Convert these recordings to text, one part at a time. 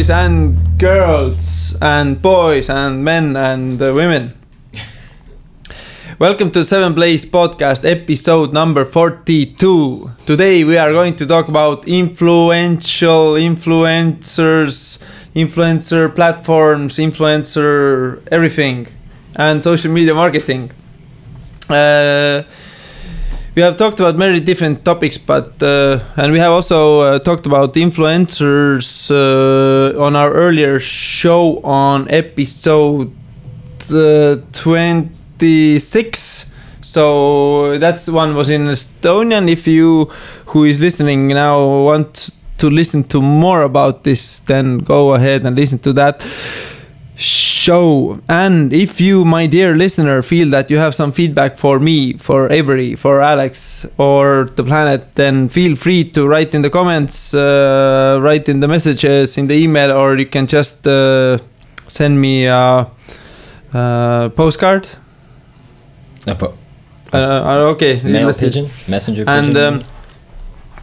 boys and girls and boys and men and women. Welcome to 7 Place podcast episode number 42. Today we are going to talk about influential influencers, influencer platforms, influencer everything, and social media marketing. We have talked about many different topics, but and we have also talked about influencers on our earlier show on episode 26. So that one was in Estonian. If you who is listening now want to listen to more about this, then go ahead and listen to that show. And if you, my dear listener, feel that you have some feedback for me, for Avery, for Aleks, or the planet, then feel free to write in the comments, write in the messages, in the email, or you can just send me a postcard. Okay. Mail pigeon, messenger pigeon. And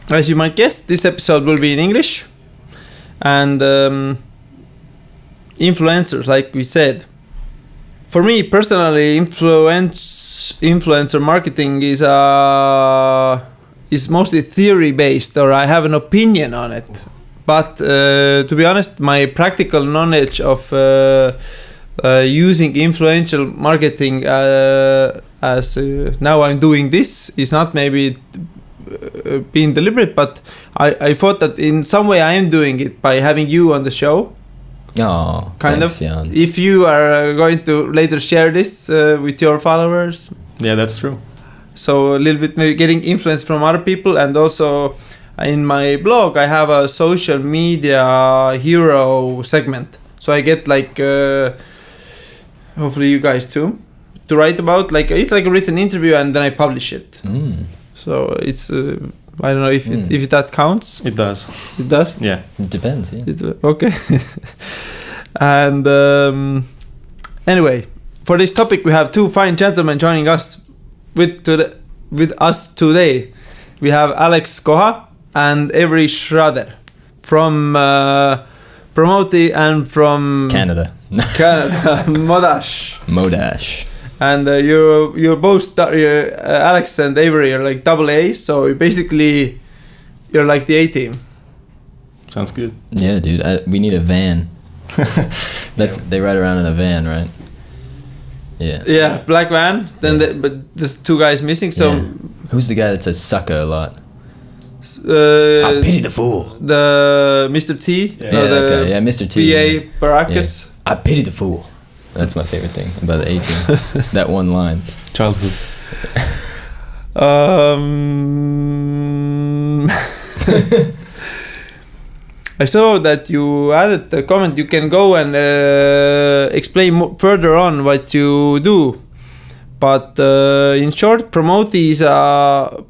as you might guess, this episode will be in English. And influencers, like we said, for me personally, influencer marketing is mostly theory based, or I have an opinion on it. But to be honest, my practical knowledge of using influential marketing as now I'm doing this is not maybe being deliberate, but I thought that in some way I am doing it by having you on the show. Oh, kind thanks, of. Jan. If you are going to later share this with your followers. Yeah, that's true. So a little bit maybe getting influence from other people, and also in my blog I have a social media hero segment. So I get like hopefully you guys too to write about, like it's like a written interview and then I publish it. So it's I don't know if if that counts. It does. It does? Yeah. It depends, yeah. Okay. And anyway, for this topic we have two fine gentlemen joining us with us today. We have Aleks Koha and Avery Schrader from Promoty and from Canada. Modash. And you're both Aleks and Avery are like double A, so basically you're like the A team. Sounds good. Yeah, dude. We need a van. They ride around in a van, right? Yeah. Yeah, black van. Then, but just two guys missing. So yeah. Who's the guy that says "sucker" a lot? I pity the fool. The Mr. T. Yeah, okay. Yeah, Mr. T. B.A. Baracus. Yeah. I pity the fool. That's my favorite thing about the 18. That one line. Childhood. I saw that you added the comment. You can go and explain further on what you do. But in short, Promoty is a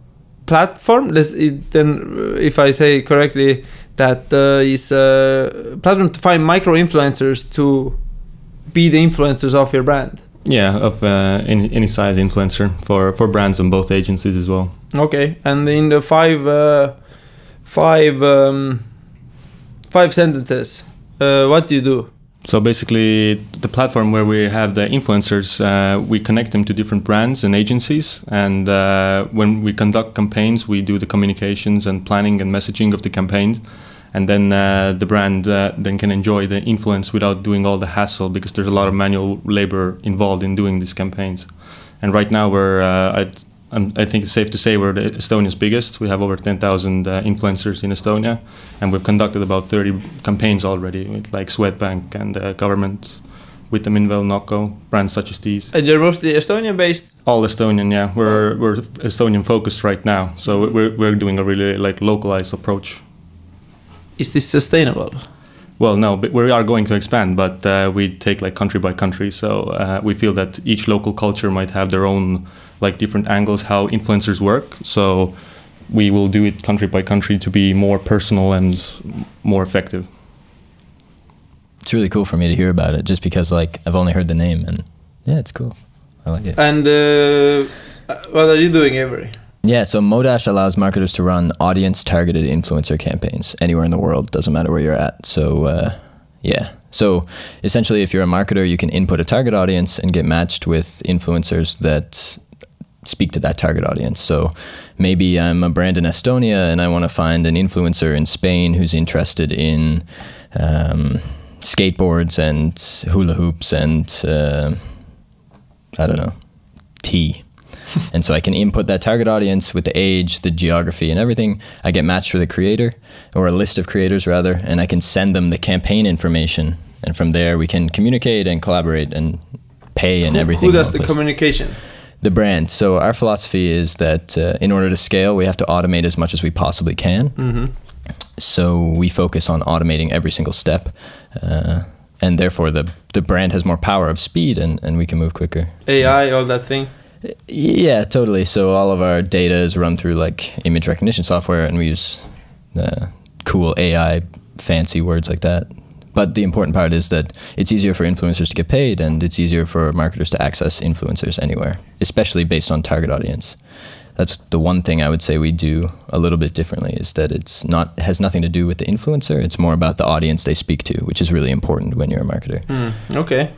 platform. Then, if I say correctly, that is a platform to find micro influencers to be the influencers of your brand. Yeah, of any size influencer for brands and both agencies as well. Okay, and in the five sentences, what do you do? So basically, the platform where we have the influencers, we connect them to different brands and agencies, and when we conduct campaigns, we do the communications and planning and messaging of the campaigns. And then the brand then can enjoy the influence without doing all the hassle, because there's a lot of manual labor involved in doing these campaigns. And right now I think it's safe to say we're Estonia's biggest. We have over 10,000 influencers in Estonia, and we've conducted about 30 campaigns already with like Swedbank and government, with the Minvel, Nocco, brands such as these. And you're mostly Estonian based? All Estonian, yeah. We're Estonian focused right now, so we're doing a really like localized approach. Is this sustainable? Well, no, but we are going to expand, but we take like country by country. So we feel that each local culture might have their own like different angles how influencers work. So we will do it country by country to be more personal and more effective. It's really cool for me to hear about it, just because like I've only heard the name, and yeah, it's cool. I like it. And what are you doing, Avery? Yeah, so Modash allows marketers to run audience-targeted influencer campaigns anywhere in the world. Doesn't matter where you're at. So Yeah. So essentially, if you're a marketer, you can input a target audience and get matched with influencers that speak to that target audience. So maybe I'm a brand in Estonia and I want to find an influencer in Spain who's interested in skateboards and hula hoops and I don't know, tea. And so I can input that target audience with the age, the geography and everything. I get matched with a creator, or a list of creators rather, and I can send them the campaign information. And from there we can communicate and collaborate and pay and everything. Who does the communication? The brand. So our philosophy is that in order to scale, we have to automate as much as we possibly can. Mm-hmm. So we focus on automating every single step. And therefore the brand has more power of speed and we can move quicker. AI, all that thing? Yeah, totally. So all of our data is run through like image recognition software, and we use cool AI, fancy words like that. But the important part is that it's easier for influencers to get paid, and it's easier for marketers to access influencers anywhere, especially based on target audience. That's the one thing I would say we do a little bit differently, is that it has nothing to do with the influencer. It's more about the audience they speak to, which is really important when you're a marketer. Okay.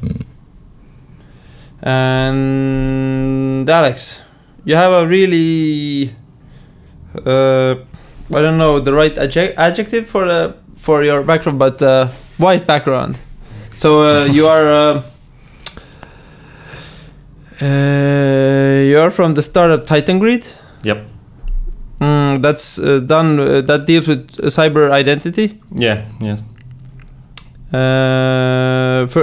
And Aleks, you have a really, I don't know the right adjective for your background, but white background. So you are from the startup Titan Grid. Yep. That's that deals with cyber identity. Yeah. Yes.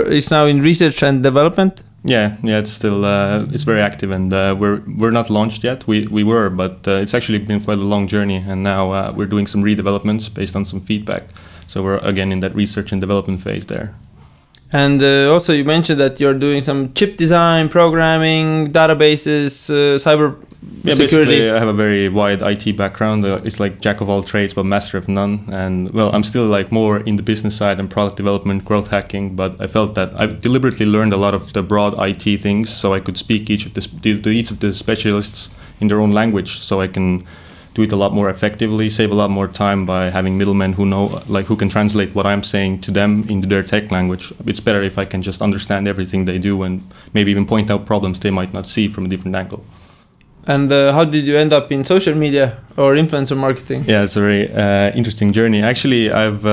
It's now in research and development. Yeah. It's still it's very active, and we're not launched yet. We were, but it's actually been quite a long journey, and now we're doing some redevelopments based on some feedback. So we're again in that research and development phase there. And also you mentioned that you're doing some chip design, programming, databases, cyber security. Basically I have a very wide IT background. It's like jack of all trades but master of none. And well, I'm still like more in the business side and product development, growth hacking, but I felt that I deliberately learned a lot of the broad IT things so I could speak to each of the specialists in their own language, so I can do it a lot more effectively, save a lot more time by having middlemen who know, like, who can translate what I'm saying to them into their tech language. It's better if I can just understand everything they do and maybe even point out problems they might not see from a different angle. And how did you end up in social media or influencer marketing? Yeah, it's a very interesting journey. Actually, I've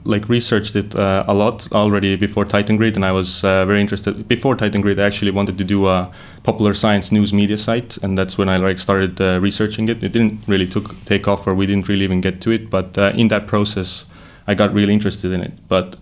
like researched it a lot already before Titan Grid, and I was very interested. Before Titan Grid, I actually wanted to do a popular science news media site, and that's when I like started researching it. It didn't really take off, or we didn't really even get to it. But in that process, I got really interested in it. But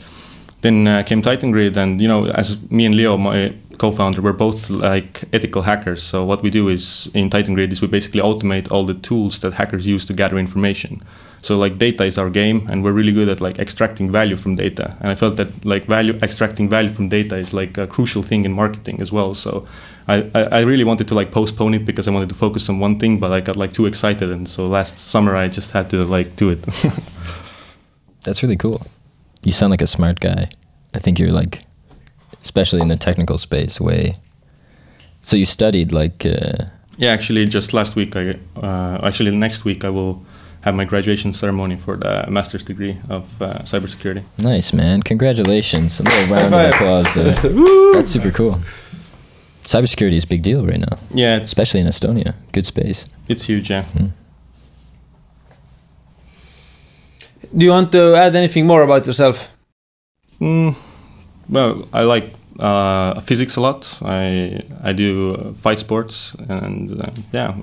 then came Titan Grid, and you know, as me and Leo, my co-founder, we're both like ethical hackers. So what we do is in Titan Grid is we basically automate all the tools that hackers use to gather information. So like data is our game, and we're really good at like extracting value from data. And I felt that like extracting value from data is like a crucial thing in marketing as well. So I really wanted to like postpone it because I wanted to focus on one thing, but I got like too excited, and so last summer I just had to like do it. That's really cool. You sound like a smart guy. I think you're like, especially in the technical space, way. So you studied like. Yeah, actually, just last week. Actually, next week I will have my graduation ceremony for the master's degree of cybersecurity. Nice, man! Congratulations! A little round of applause there. That's super cool. Cybersecurity is a big deal right now. Yeah, especially in Estonia. Good space. It's huge, yeah. Do you want to add anything more about yourself? Well, I like physics a lot. I do fight sports, and yeah,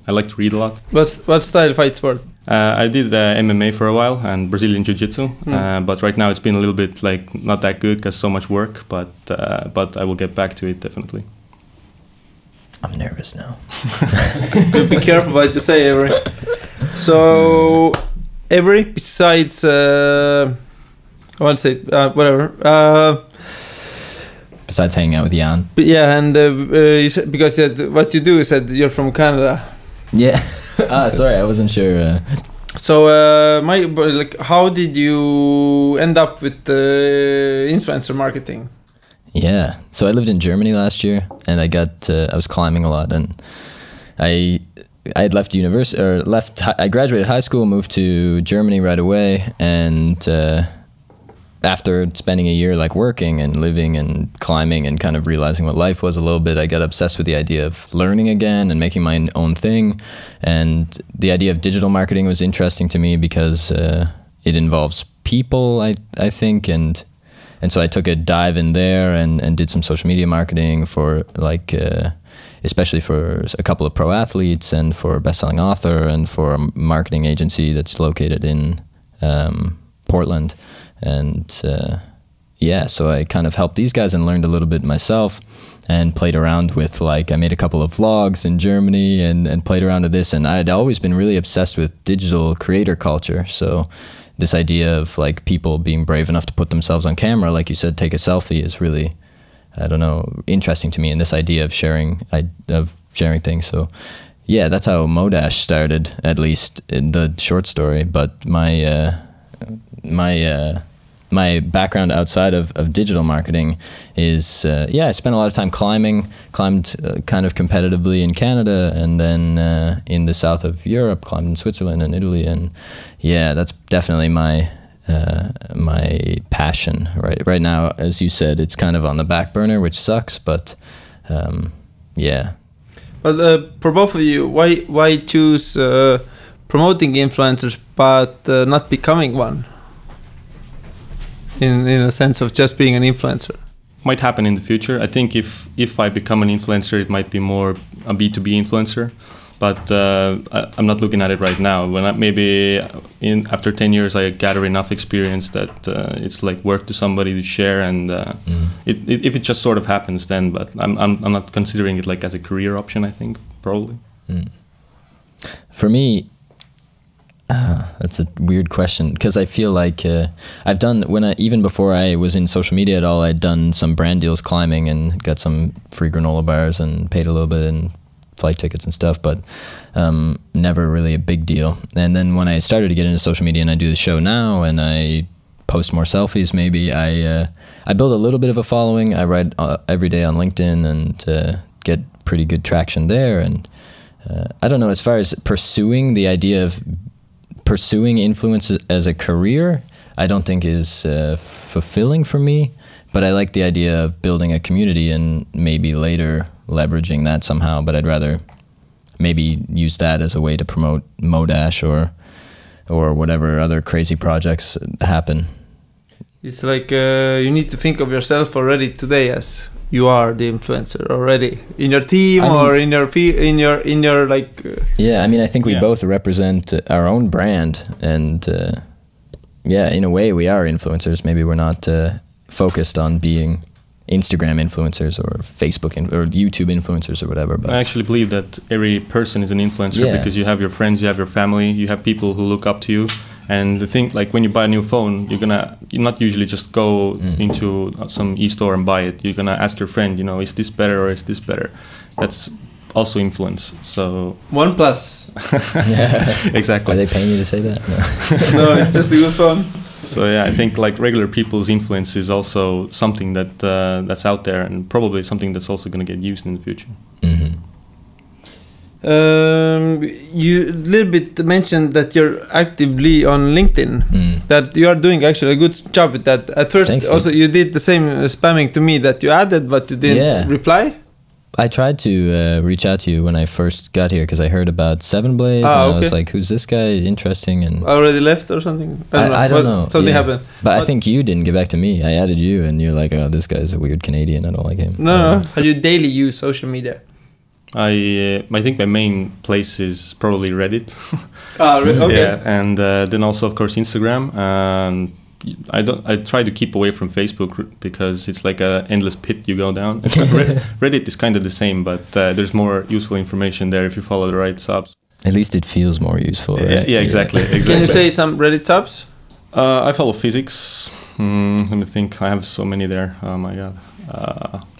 I like to read a lot. What style fight sport? I did MMA for a while and Brazilian Jiu-Jitsu, but right now it's been a little bit like not that good because so much work. But I will get back to it definitely. I'm nervous now. Be careful what you say, Avery. So, Avery, besides, I want to say whatever. Besides hanging out with Jan. But yeah, and you said, because you said, what you do, you said you're from Canada. Yeah. Sorry, I wasn't sure. So, how did you end up with influencer marketing? Yeah, so I lived in Germany last year, and I was climbing a lot, and I had left university, I graduated high school, moved to Germany right away, and after spending a year like working and living and climbing and kind of realizing what life was a little bit, I got obsessed with the idea of learning again and making my own thing. And the idea of digital marketing was interesting to me because it involves people, I think, and so I took a dive in there and did some social media marketing for like especially for a couple of pro athletes and for a best-selling author and for a marketing agency that's located in Portland. And yeah, so I kind of helped these guys and learned a little bit myself and played around with, like, I made a couple of vlogs in Germany and played around with this. And I'd always been really obsessed with digital creator culture. So this idea of like people being brave enough to put themselves on camera, like you said, take a selfie, is really, I don't know, interesting to me. And this idea of sharing things. So yeah, that's how Modash started, at least in the short story. But my background outside of digital marketing is, I spent a lot of time climbed kind of competitively in Canada, and then in the south of Europe, climbed in Switzerland and Italy. And yeah, that's definitely my passion. Right now, as you said, it's kind of on the back burner, which sucks, but yeah. But for both of you, why choose promoting influencers but not becoming one? In a sense of just being an influencer. Might happen in the future. I think if I become an influencer, it might be more a B2B influencer. But I'm not looking at it right now. Maybe after 10 years, I gather enough experience that it's like work to somebody to share, and if it just sort of happens, then. But I'm not considering it like as a career option. I think probably. For me, that's a weird question, because I feel like I've done, even before I was in social media at all, I'd done some brand deals climbing and got some free granola bars and paid a little bit in flight tickets and stuff, but never really a big deal. And then when I started to get into social media and I do the show now and I post more selfies, maybe I build a little bit of a following. I write every day on LinkedIn and get pretty good traction there. And I don't know, as far as pursuing the idea of pursuing influence as a career, I don't think is fulfilling for me, but I like the idea of building a community and maybe later leveraging that somehow. But I'd rather maybe use that as a way to promote Modash or whatever other crazy projects happen. It's like you need to think of yourself already today as you are the influencer already in your team, or in your like. Yeah, I mean, I think we both represent our own brand, and yeah, in a way, we are influencers. Maybe we're not focused on being Instagram influencers or Facebook or YouTube influencers or whatever. But I actually believe that every person is an influencer, because you have your friends, you have your family, you have people who look up to you. And the thing, like when you buy a new phone, you're not usually just go into some e-store and buy it. You're gonna ask your friend, is this better or is this better? That's also influence. So OnePlus. Yeah, exactly. Are they paying you to say that? No, it's just a good phone. So yeah, I think like regular people's influence is also something that that's out there, and probably something that's also going to get used in the future. You a little bit mentioned that you're actively on LinkedIn, that you are doing actually a good job with that. At first, thanks, also you did the same spamming to me that you added, but you didn't reply. I tried to reach out to you when I first got here because I heard about Seven Blaze, and I was like, "Who's this guy? Interesting." And already left or something? I don't know. Something happened. But I think you didn't get back to me. I added you, and you're like, "Oh, this guy's a weird Canadian. I don't like him." No. How do you daily use social media? I think my main place is probably Reddit. Okay. Yeah, and then also of course Instagram. I try to keep away from Facebook because it's like an endless pit you go down. Reddit is kind of the same, but there's more useful information there if you follow the right subs. At least it feels more useful, right? Yeah, exactly. Can you say some Reddit subs? I follow physics. Let me think. I have so many there. Oh my god.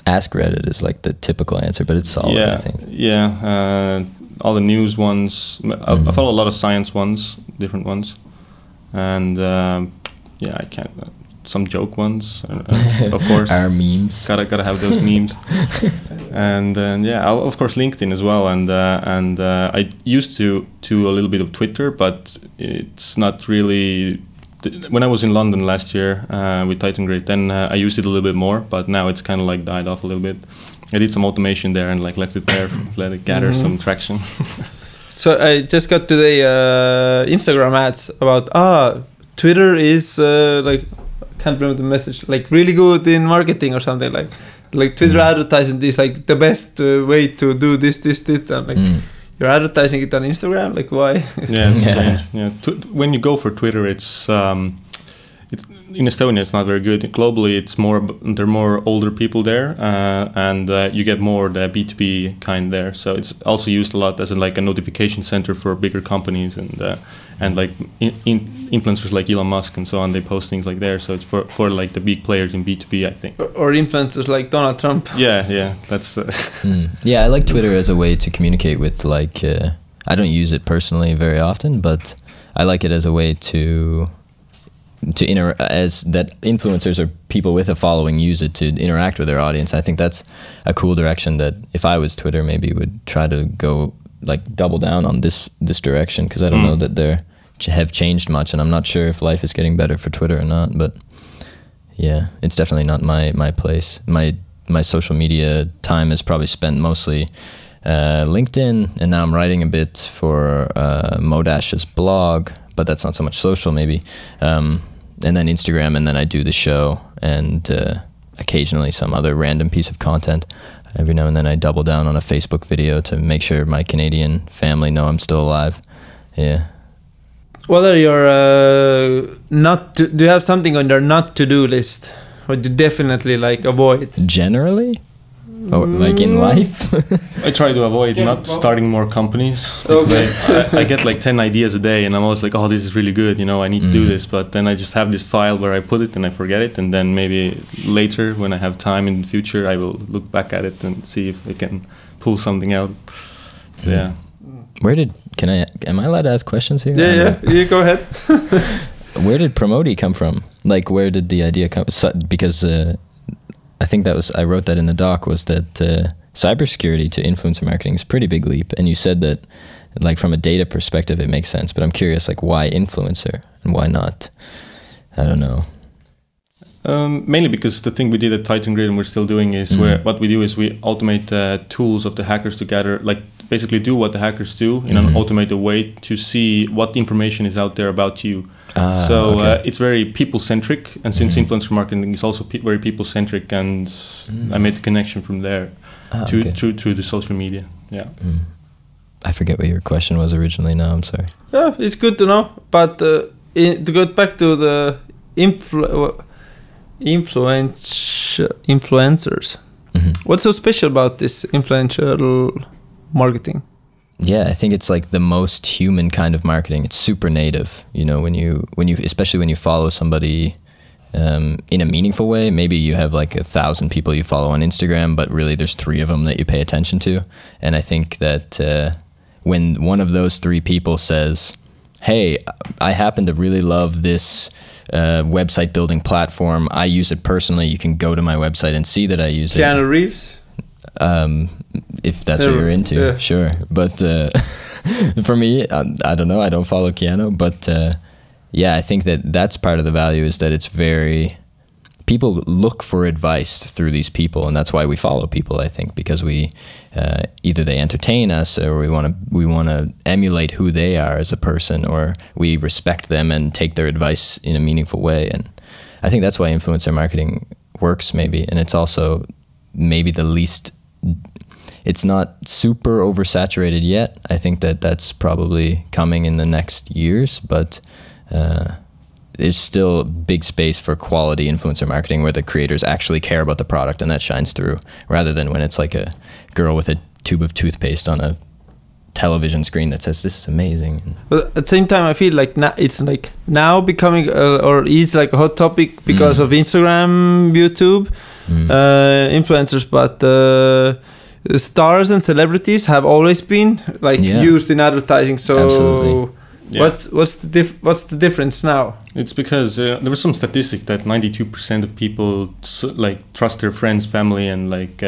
Ask Reddit is like the typical answer, but it's solid, I think. Yeah, all the news ones. I follow a lot of science ones, different ones, and I can't. Some joke ones, of course. Our memes. Gotta have those memes, and then of course LinkedIn as well, and I used to a little bit of Twitter, but it's not really when I was in London last year with Titan Grid, then I used it a little bit more, but now it's kind of like died off a little bit. I did some automation there and like left it there, let it gather some traction. So I just got today Instagram ads about Twitter is like, can't remember the message, like really good in marketing or something, like Twitter advertising is like the best way to do this and like you're advertising it on Instagram, like why? Yeah, it's strange. Yeah. When you go for Twitter, it's in Estonia it's not very good. Globally, it's more, there are more older people there, and you get more the B2B kind there. So it's also used a lot as like a notification center for bigger companies and like influencers like Elon Musk and so on. They post things like there. So it's for like the big players in B2B, I think. Or influencers like Donald Trump. Yeah, that's. Yeah, I like Twitter as a way to communicate with like. I don't use it personally very often, but I like it as a way to as that influencers or people with a following use it to interact with their audience. I think that's a cool direction that if I was Twitter, maybe would try to go like double down on this direction, because I don't know that they have changed much, and I'm not sure if life is getting better for Twitter or not. But yeah, it's definitely not my place. My social media time is probably spent mostly LinkedIn, and now I'm writing a bit for Modash's blog, but that's not so much social maybe. And then Instagram, and then I do the show, and occasionally some other random piece of content. Every now and then I double down on a Facebook video to make sure my Canadian family know I'm still alive. Yeah. What are your do you have something on your not to do list, or do you definitely like avoid? Generally? Or like in life? I try to avoid not starting more companies. I get like 10 ideas a day, and I'm always like, oh, this is really good, I need to do this. But then I just have this file where I put it and I forget it. And then maybe later when I have time in the future, I will look back at it and see if I can pull something out. So, yeah. Am I allowed to ask questions here? Yeah, you go ahead. Where did Promoty come from? Like, where did the idea come? Because I think I wrote that in the doc, was that cybersecurity to influencer marketing is a pretty big leap. And you said that, like, from a data perspective, it makes sense. But I'm curious, like, why influencer and why not? I don't know. Mainly because the thing we did at Titan Grid and we're still doing is what we do is we automate tools of the hackers to gather, like basically do what the hackers do in an automated way to see what information is out there about you. It's very people-centric, and since influencer marketing is also very people-centric, and I made the connection from there through the social media. Yeah. I forget what your question was originally now, I'm sorry. Yeah, it's good to know, but to go back to the influencers, what's so special about this influential marketing? Yeah, I think it's like the most human kind of marketing. It's super native, when you especially when you follow somebody in a meaningful way. Maybe you have like 1,000 people you follow on Instagram, but really there's 3 of them that you pay attention to. And I think that when one of those 3 people says, hey, I happen to really love this website building platform, I use it personally, you can go to my website and see that I use it. Keanu Reeves? If that's what you're into, sure. But for me, I don't know. I don't follow Keanu, but yeah, I think that's part of the value, is that it's people look for advice through these people, and that's why we follow people. I think because we either they entertain us, or we want to emulate who they are as a person, or we respect them and take their advice in a meaningful way. And I think that's why influencer marketing works, maybe, and it's also maybe the least. It's not super oversaturated yet. I think that's probably coming in the next years, but there's still big space for quality influencer marketing where the creators actually care about the product, and that shines through, rather than when it's like a girl with a tube of toothpaste on a television screen that says, this is amazing. But at the same time, I feel like it's like now becoming or is like a hot topic because of Instagram, YouTube, influencers, but stars and celebrities have always been like used in advertising. So Yeah. What's the difference now? It's because there was some statistic that 92% of people like trust their friends, family, and like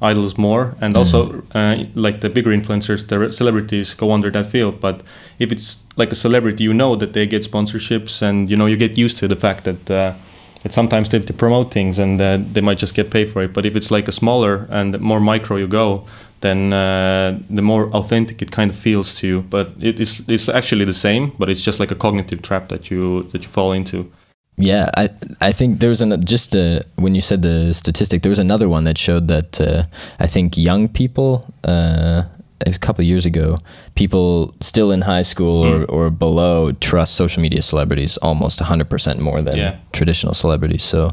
idols more, and also like the bigger influencers, the celebrities go under that field. But if it's like a celebrity, you know that they get sponsorships, and you know you get used to the fact that sometimes they promote things and they might just get paid for it. But if it's like a smaller and more micro you go, then the more authentic it kind of feels to you. But it's actually the same, but it's just like a cognitive trap that you fall into. Yeah, I think there was when you said the statistic, there was another one that showed that I think young people, a couple of years ago, people still in high school or below trust social media celebrities almost 100% more than traditional celebrities. So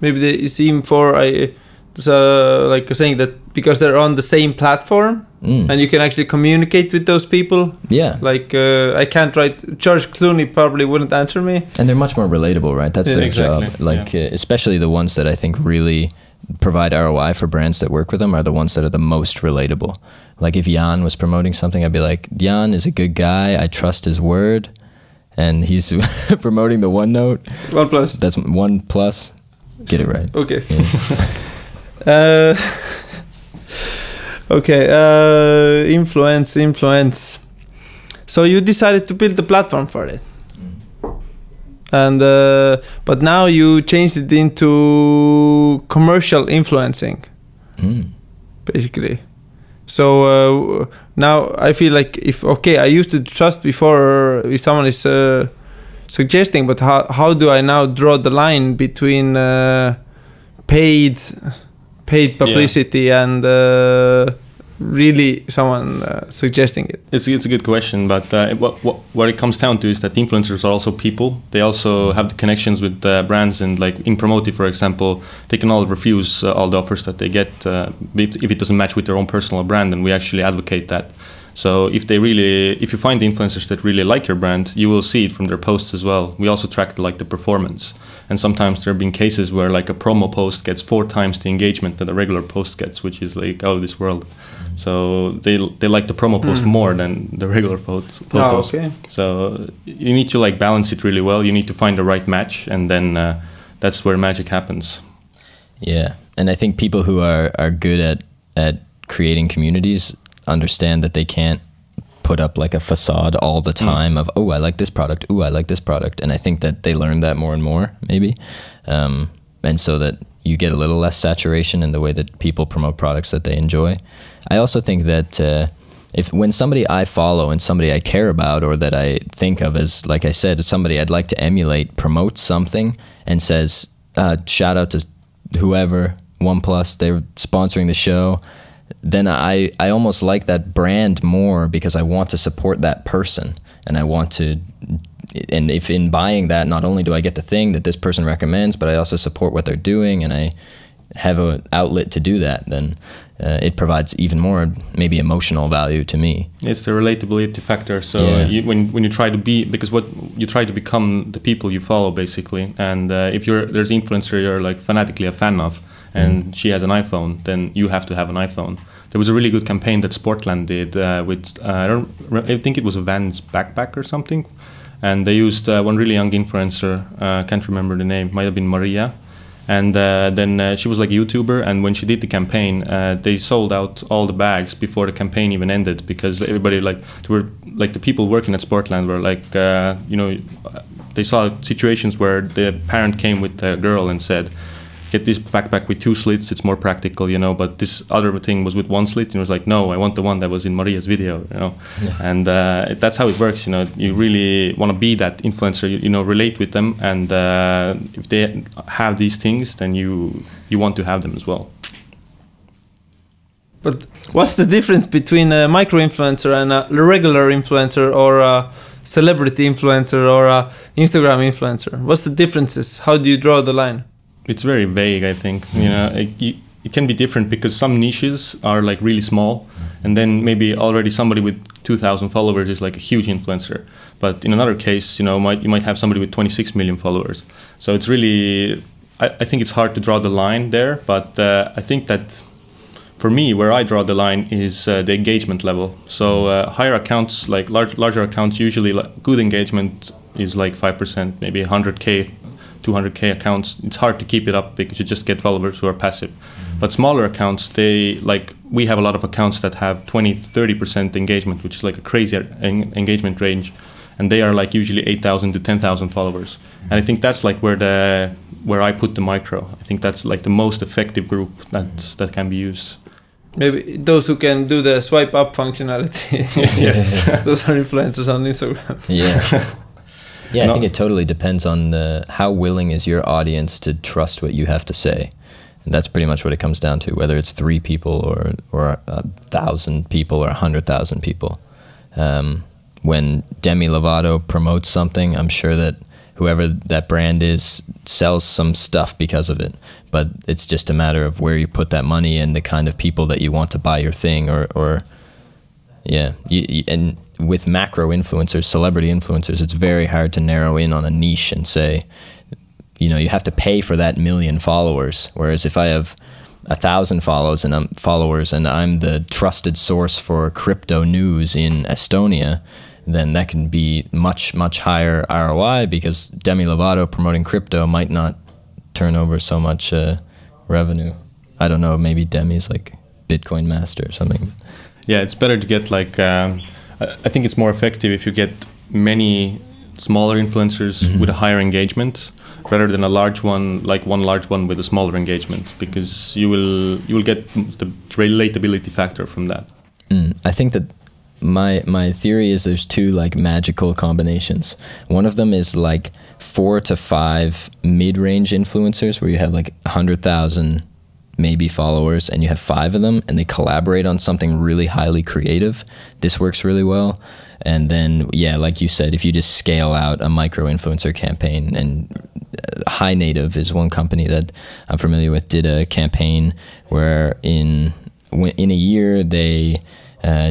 maybe they seem like saying that because they're on the same platform and you can actually communicate with those people. Yeah. Like I can't write. George Clooney probably wouldn't answer me. And they're much more relatable, right? That's their job. Like especially the ones that I think really provide ROI for brands that work with them are the ones that are the most relatable. Like if Jan was promoting something, I'd be like, Jan is a good guy. I trust his word. And he's promoting the OneNote. OnePlus. That's OnePlus. Get it right. Okay. Yeah. Okay. Influence. So you decided to build the platform for it. And but now you changed it into commercial influencing, basically. So now I feel like I used to trust before if someone is suggesting, but how do I now draw the line between paid publicity and really someone suggesting it? It's a good question, but what it comes down to is that influencers are also people. They also have the connections with brands, and like in Promoty, for example, they can all refuse all the offers that they get if it doesn't match with their own personal brand, and we actually advocate that. So if you find the influencers that really like your brand, you will see it from their posts as well. We also track the performance, and sometimes there have been cases where like a promo post gets 4 times the engagement that a regular post gets, which is like out of this world. So they like the promo post more than the regular photos. Oh, okay. So you need to like balance it really well. You need to find the right match, and then that's where magic happens. Yeah, and I think people who are good at creating communities understand that they can't put up like a facade all the time of, oh, I like this product, oh, I like this product. And I think that they learn that more and more, maybe. And so that you get a little less saturation in the way that people promote products that they enjoy. I also think that when somebody I follow and somebody I care about, or that I think of as, like I said, somebody I'd like to emulate, promotes something and says, shout out to whoever, OnePlus, they're sponsoring the show, then I almost like that brand more because I want to support that person, and I want to, and if in buying that, not only do I get the thing that this person recommends, but I also support what they're doing, and I have an outlet to do that, then it provides even more maybe emotional value to me. It's the relatability factor. So when you try to be, because what you try to become the people you follow, basically, and if there's an influencer you're like fanatically a fan of, and she has an iPhone, then you have to have an iPhone. There was a really good campaign that Sportland did with, I think it was a Vans backpack or something. And they used one really young influencer, can't remember the name, might have been Maria. And then she was like a YouTuber, and when she did the campaign, they sold out all the bags before the campaign even ended, because everybody the people working at Sportland were like, they saw situations where the parent came with a girl and said, get this backpack with 2 slits, it's more practical, but this other thing was with 1 slit, and it was like, no, I want the one that was in Maria's video, and that's how it works. You really want to be that influencer, relate with them, and if they have these things, then you want to have them as well. But what's the difference between a micro influencer and a regular influencer, or a celebrity influencer, or a Instagram influencer? What's the differences? How do you draw the line? It's very vague, I think. It can be different because some niches are like really small, and then maybe already somebody with 2,000 followers is like a huge influencer. But in another case, you might have somebody with 26 million followers. So it's really, I think it's hard to draw the line there. But I think that For me, where I draw the line is the engagement level. So higher accounts, like larger accounts, usually good engagement is like 5%, maybe 100K, 200K accounts. It's hard to keep it up because you just get followers who are passive. But smaller accounts, we have a lot of accounts that have 20, 30% engagement, which is like a crazy engagement range. And they are like usually 8,000 to 10,000 followers. And I think that's like where I put the micro. I think that's like the most effective group that can be used. Maybe those who can do the swipe up functionality. Yes. Those are influencers on Instagram. Yeah. Yeah, I think it totally depends on how willing is your audience to trust what you have to say. And that's pretty much what it comes down to, whether it's 3 people or 1,000 people or 100,000 people. When Demi Lovato promotes something, I'm sure that whoever that brand is sells some stuff because of it. But it's just a matter of where you put that money and the kind of people that you want to buy your thing, and with macro influencers, celebrity influencers, it's very hard to narrow in on a niche and say, you know, you have to pay for that 1 million followers. Whereas if I have 1,000 followers and I'm the trusted source for crypto news in Estonia, then that can be much, much higher ROI, because Demi Lovato promoting crypto might not turn over so much revenue. I don't know, maybe Demi's like Bitcoin master or something. Yeah, it's better to get like, I think it's more effective if you get many smaller influencers with a higher engagement rather than a large one, like one large one with a smaller engagement, because you will get the relatability factor from that. I think that my theory is there's 2 like magical combinations. One of them is like 4 to 5 mid-range influencers where you have like 100,000 maybe followers and you have 5 of them and they collaborate on something really highly creative. This works really well. And then, yeah, like you said, if you just scale out a micro-influencer campaign, and High Native is one company that I'm familiar with, did a campaign where in a year they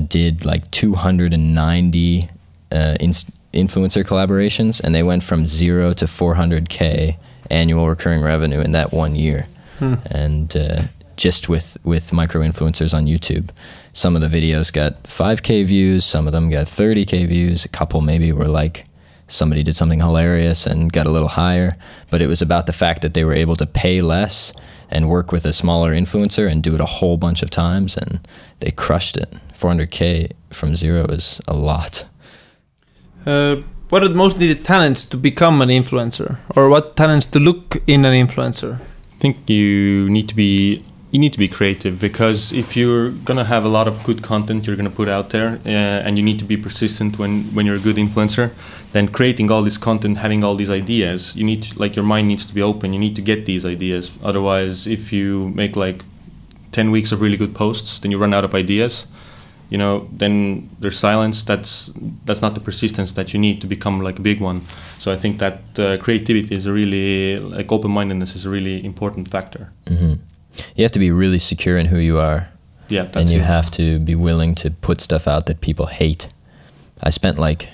did like 290 influencer collaborations, and they went from 0 to 400K annual recurring revenue in that 1 year. And just with micro-influencers on YouTube. Some of the videos got 5K views, some of them got 30K views, a couple maybe were like, somebody did something hilarious and got a little higher, but it was about the fact that they were able to pay less and work with a smaller influencer and do it a whole bunch of times, and they crushed it. 400K from 0 is a lot. What are the most needed talents to become an influencer, or what talents to look in an influencer? I think you need to be creative, because if you're gonna have a lot of good content you're gonna put out there, and you need to be persistent when you're a good influencer, then creating all this content, having all these ideas, you need to, like, your mind needs to be open. You need to get these ideas. Otherwise, if you make like 10 weeks of really good posts, then you run out of ideas. You know, then there's silence. That's not the persistence that you need to become like a big one. So I think that creativity is a really, like, open-mindedness is a really important factor. You have to be really secure in who you are. Yeah, and you have to be willing to put stuff out that people hate. I spent like,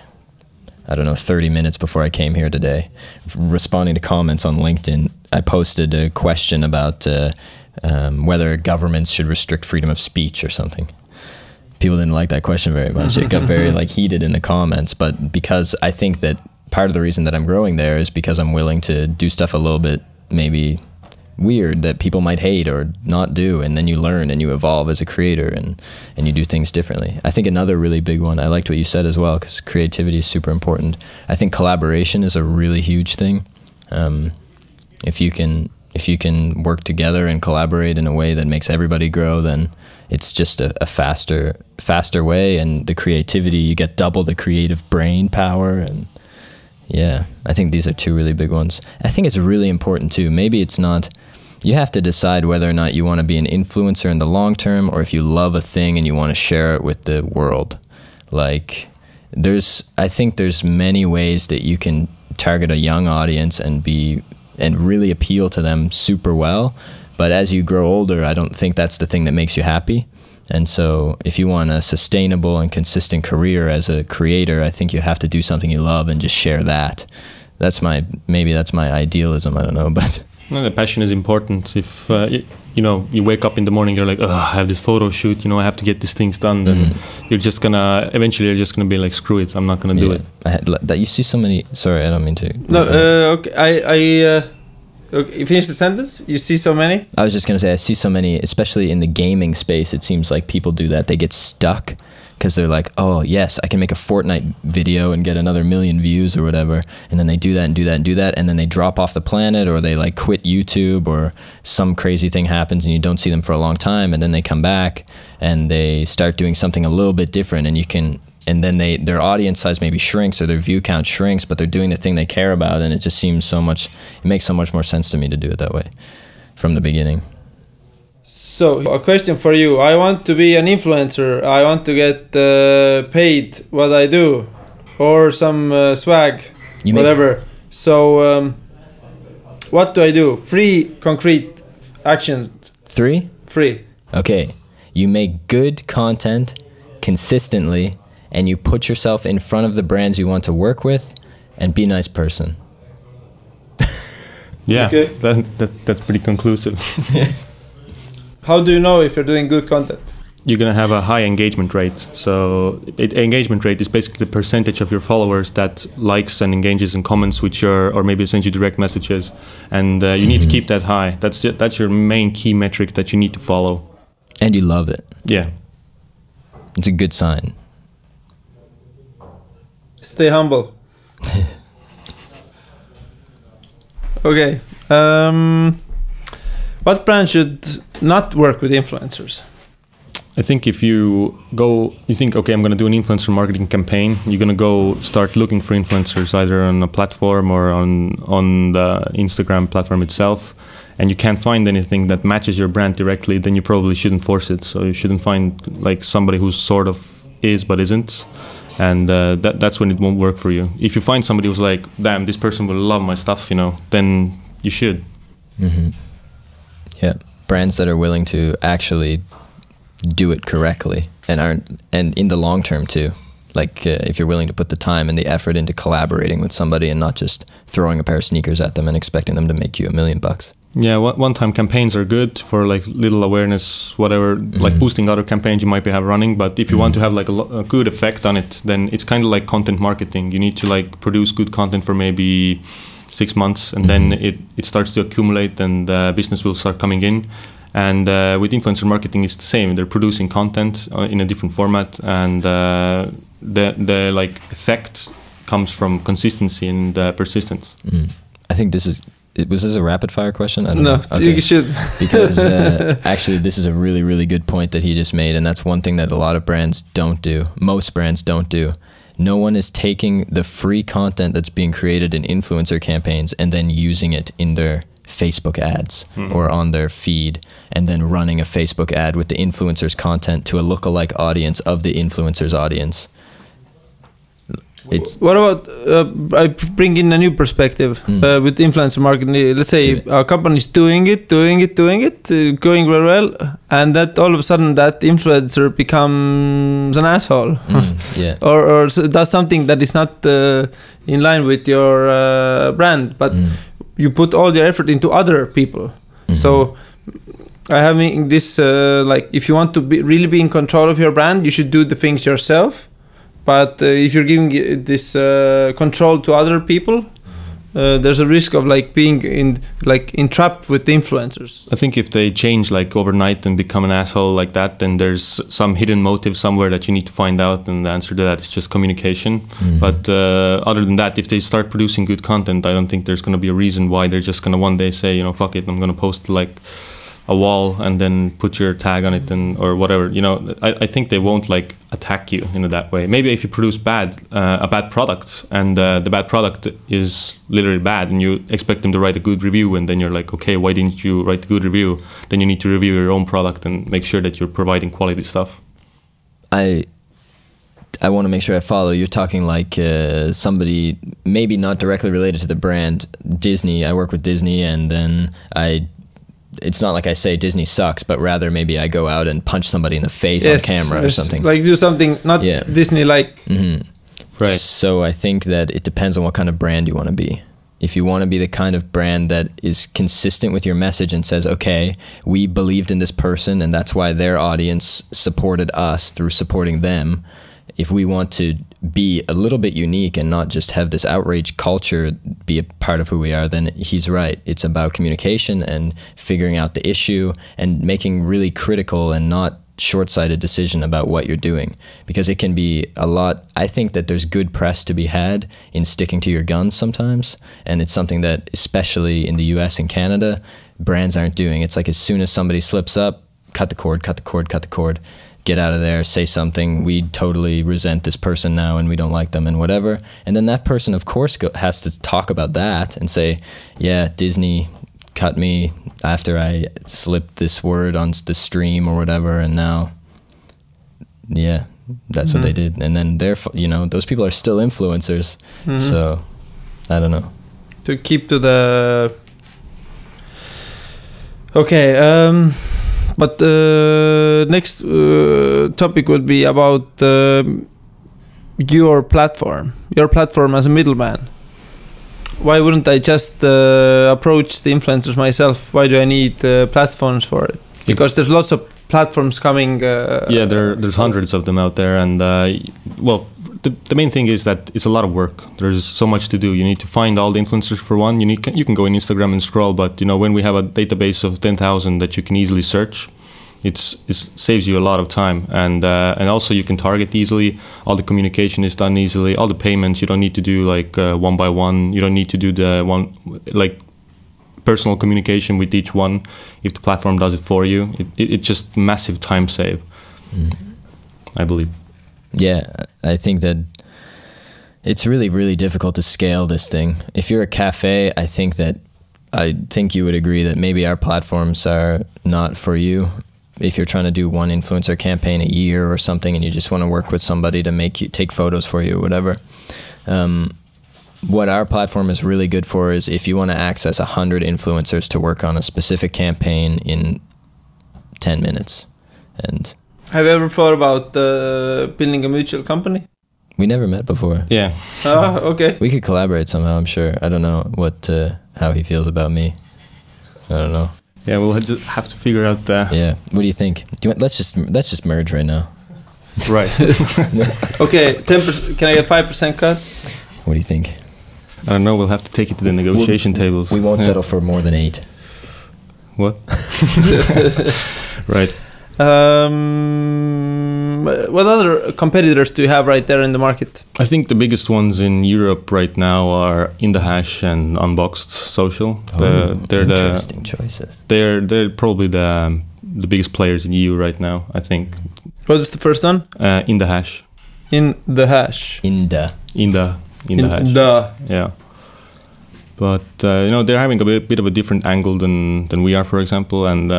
I don't know, 30 minutes before I came here today responding to comments on LinkedIn. I posted a question about whether governments should restrict freedom of speech or something. People didn't like that question very much. It got very like heated in the comments, but because I think that part of the reason that I'm growing there is because I'm willing to do stuff a little bit maybe weird that people might hate or not do, and then you learn and you evolve as a creator, and you do things differently. I think another really big one, I liked what you said as well, because creativity is super important. I think collaboration is a really huge thing. If you can work together and collaborate in a way that makes everybody grow, then it's just a faster way, and the creativity, you get double the creative brain power. And yeah, I think these are 2 really big ones. I think it's really important too. Maybe it's not, you have to decide whether or not you want to be an influencer in the long term, or if you love a thing and you want to share it with the world. Like, I think there's many ways that you can target a young audience and really appeal to them super well. But as you grow older, I don't think that's the thing that makes you happy. And so if you want a sustainable and consistent career as a creator, I think you have to do something you love and just share that. Maybe that's my idealism, I don't know, but No, the passion is important. If you wake up in the morning, you're like, oh, I have this photo shoot. I have to get these things done. Then you're just gonna be like, screw it, I'm not gonna do it. I had that. You see so many. Sorry, I don't mean to. No, okay. Okay, you finish the sentence. You see so many. I was just gonna say I see so many, especially in the gaming space. It seems like people do that. They get stuck because they're like, oh yes, I can make a Fortnite video and get another 1 million views or whatever, and then they do that and do that and do that, and then they drop off the planet, or they like quit YouTube, or some crazy thing happens and you don't see them for a long time, and then they come back and they start doing something a little bit different, and then their audience size maybe shrinks or their view count shrinks, but they're doing the thing they care about, and it just seems it makes so much more sense to me to do it that way from the beginning. So, a question for you. I want to be an influencer. I want to get paid what I do, or some swag, whatever. So, what do I do? 3 concrete actions. 3? 3. Okay. You make good content consistently, and you put yourself in front of the brands you want to work with, and be a nice person. Yeah, okay. That's pretty conclusive. How do you know if you're doing good content? You're going to have a high engagement rate. So engagement rate is basically the percentage of your followers that likes and engages and comments with or maybe sends you direct messages. And you need to keep that high. That's your main key metric that you need to follow. And you love it. Yeah. It's a good sign. Stay humble. Okay. What brand should not work with influencers? I think if you think, okay, I'm going to do an influencer marketing campaign, you're going to go start looking for influencers either on a platform or on the Instagram platform itself, and you can't find anything that matches your brand directly, then you probably shouldn't force it. So you shouldn't find like somebody who sort of is but isn't, and that's when it won't work for you. If you find somebody who's like, damn, this person will love my stuff, then you should. Yeah, brands that are willing to actually do it correctly and in the long term too. Like if you're willing to put the time and the effort into collaborating with somebody and not just throwing a pair of sneakers at them and expecting them to make you $1 million. Yeah, one-time campaigns are good for like little awareness, whatever, like boosting other campaigns you might have running. But if you want to have like a good effect on it, then it's kind of like content marketing. You need to like produce good content for maybe 6 months, and then it starts to accumulate, and business will start coming in. And with influencer marketing, it's the same. They're producing content in a different format, and the like effect comes from consistency and persistence. I think was this a rapid fire question? I don't know. Okay. You should. Because actually this is a really, really good point that he just made, and that's one thing that a lot of brands don't do. Most brands don't do. No one is taking the free content that's being created in influencer campaigns and then using it in their Facebook ads or on their feed, and then running a Facebook ad with the influencer's content to a lookalike audience of the influencer's audience. What about I bring in a new perspective with influencer marketing? Let's say a company is doing it, going very well, and that all of a sudden that influencer becomes an asshole, yeah, or does something that is not in line with your brand, but you put all your effort into other people. So I have this like, if you want to really be in control of your brand, you should do the things yourself. But if you're giving this control to other people, there's a risk of like being entrapped with the influencers. I think if they change like overnight and become an asshole like that, then there's some hidden motive somewhere that you need to find out, and the answer to that is just communication. But other than that, if they start producing good content, I don't think there's going to be a reason why they're just going to one day say, fuck it, I'm going to post like a wall and then put your tag on it or whatever. I think they won't like attack you in that way. Maybe if you produce a bad product, and the bad product is literally bad, and you expect them to write a good review, and then you're like, okay, why didn't you write a good review? Then you need to review your own product and make sure that you're providing quality stuff. I want to make sure I follow. You're talking like somebody maybe not directly related to the brand. Disney, I work with Disney, and then it's not like I say Disney sucks, but rather maybe I go out and punch somebody in the face on camera or something. Like do something not Disney-like. Right. So I think that it depends on what kind of brand you want to be. If you want to be the kind of brand that is consistent with your message and says, okay, we believed in this person and that's why their audience supported us through supporting them. If we want to be a little bit unique and not just have this outrage culture be a part of who we are, then he's right. It's about communication and figuring out the issue and making really critical and not short-sighted decision about what you're doing, because it can be a lot. I think that there's good press to be had in sticking to your guns sometimes, and it's something that especially in the US and Canada brands aren't doing. It's like as soon as somebody slips up, cut the cord, get out of there, say something, we totally resent this person now and we don't like them and whatever, and then that person of course has to talk about that and say, yeah, Disney cut me after I slipped this word on the stream or whatever, and now, yeah, that's what they did. And then they're, you know, those people are still influencers. So, I don't know. To keep to the... Okay, but the next topic would be about your platform as a middleman. Why wouldn't I just approach the influencers myself? Why do I need platforms for it? Because there's lots of platforms coming. Yeah, there's hundreds of them out there, and well, the main thing is that it's a lot of work. There's so much to do. You need to find all the influencers for one. You can go in Instagram and scroll, but you know, when we have a database of 10,000 that you can easily search, it saves you a lot of time, and also you can target easily. All the communication is done easily. All the payments, you don't need to do like one by one. You don't need to do the one like personal communication with each one. If the platform does it for you, it's just massive time save. I believe. Yeah, I think that it's really, really difficult to scale this thing. If you're a cafe, I think you would agree that maybe our platforms are not for you. If you're trying to do one influencer campaign a year or something and you just want to work with somebody to make you take photos for you or whatever. What our platform is really good for is if you want to access 100 influencers to work on a specific campaign in 10 minutes. And have you ever thought about building a mutual company? We never met before. Yeah. Okay. We could collaborate somehow, I'm sure. I don't know how he feels about me. I don't know. Yeah, we'll just have to figure out that. Yeah. What do you think? Let's just merge right now. Right. Okay, 10%. Can I get 5% cut? What do you think? I don't know. We'll have to take it to the negotiation tables. We won't settle for more than 8. What? Right. What other competitors do you have right there in the market? I think the biggest ones in Europe right now are In The Hash and Unboxed Social. They're interesting choices. They're probably the biggest players in EU right now, I think. What was the first one? In The Hash. In The Hash. In the Hash. Yeah. But you know, they're having a bit of a different angle than we are, for example, and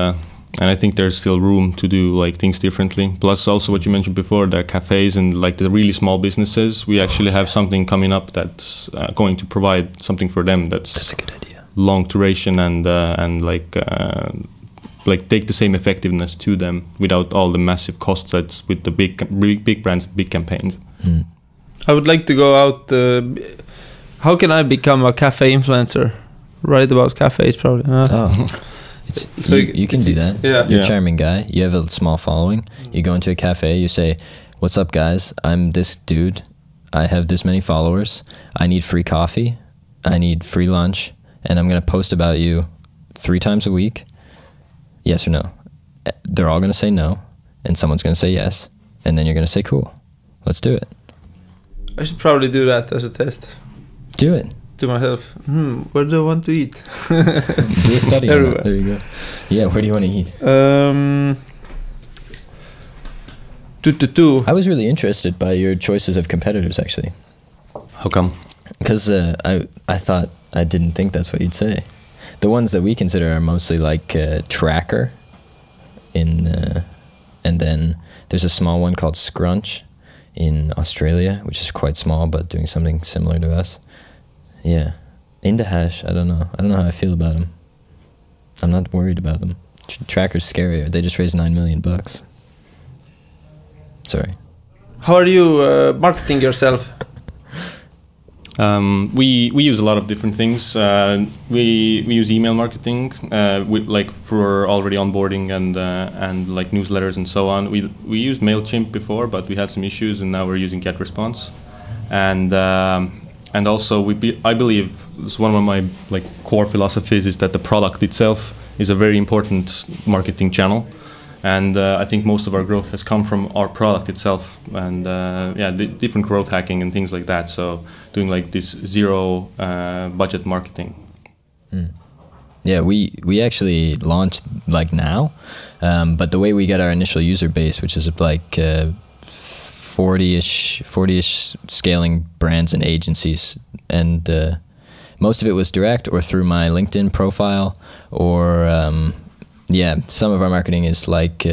I think there's still room to do like things differently. Plus, also what you mentioned before, the cafes and like the really small businesses, we actually have something coming up that's going to provide something for them that's a good idea, long duration and like take the same effectiveness to them without all the massive costs that's with the big brands, big campaigns. I would like to go out. How can I become a cafe influencer? Write about cafes, probably. So you can do that. Yeah. You're a charming guy. You have a small following. You go into a cafe. You say, "What's up, guys? I'm this dude. I have this many followers. I need free coffee. I need free lunch, and I'm gonna post about you 3 times a week. Yes or no?" They're all gonna say no, and someone's gonna say yes, and then you're gonna say, "Cool, let's do it." I should probably do that as a test. Do it. To myself, where do I want to eat? Do a study on it. There you go. Yeah, where do you want to eat? I was really interested by your choices of competitors, actually. How come? Because I didn't think that's what you'd say. The ones that we consider are mostly like Tracker, and then there's a small one called Scrunch in Australia, which is quite small but doing something similar to us. Yeah. In The Hash, I don't know. I don't know how I feel about them. I'm not worried about them. Tracker's scarier. They just raised $9 million. Sorry. How are you marketing yourself? We use a lot of different things. We use email marketing, like for already onboarding and like newsletters and so on. We used Mailchimp before, but we had some issues, and now we're using GetResponse. And also I believe it's one of my like core philosophies is that the product itself is a very important marketing channel. And I think most of our growth has come from our product itself, and different growth hacking and things like that. So doing like this zero budget marketing. Yeah, we actually launched like now, but the way we get our initial user base, which is like 40-ish scaling brands and agencies, and most of it was direct or through my LinkedIn profile, or some of our marketing is like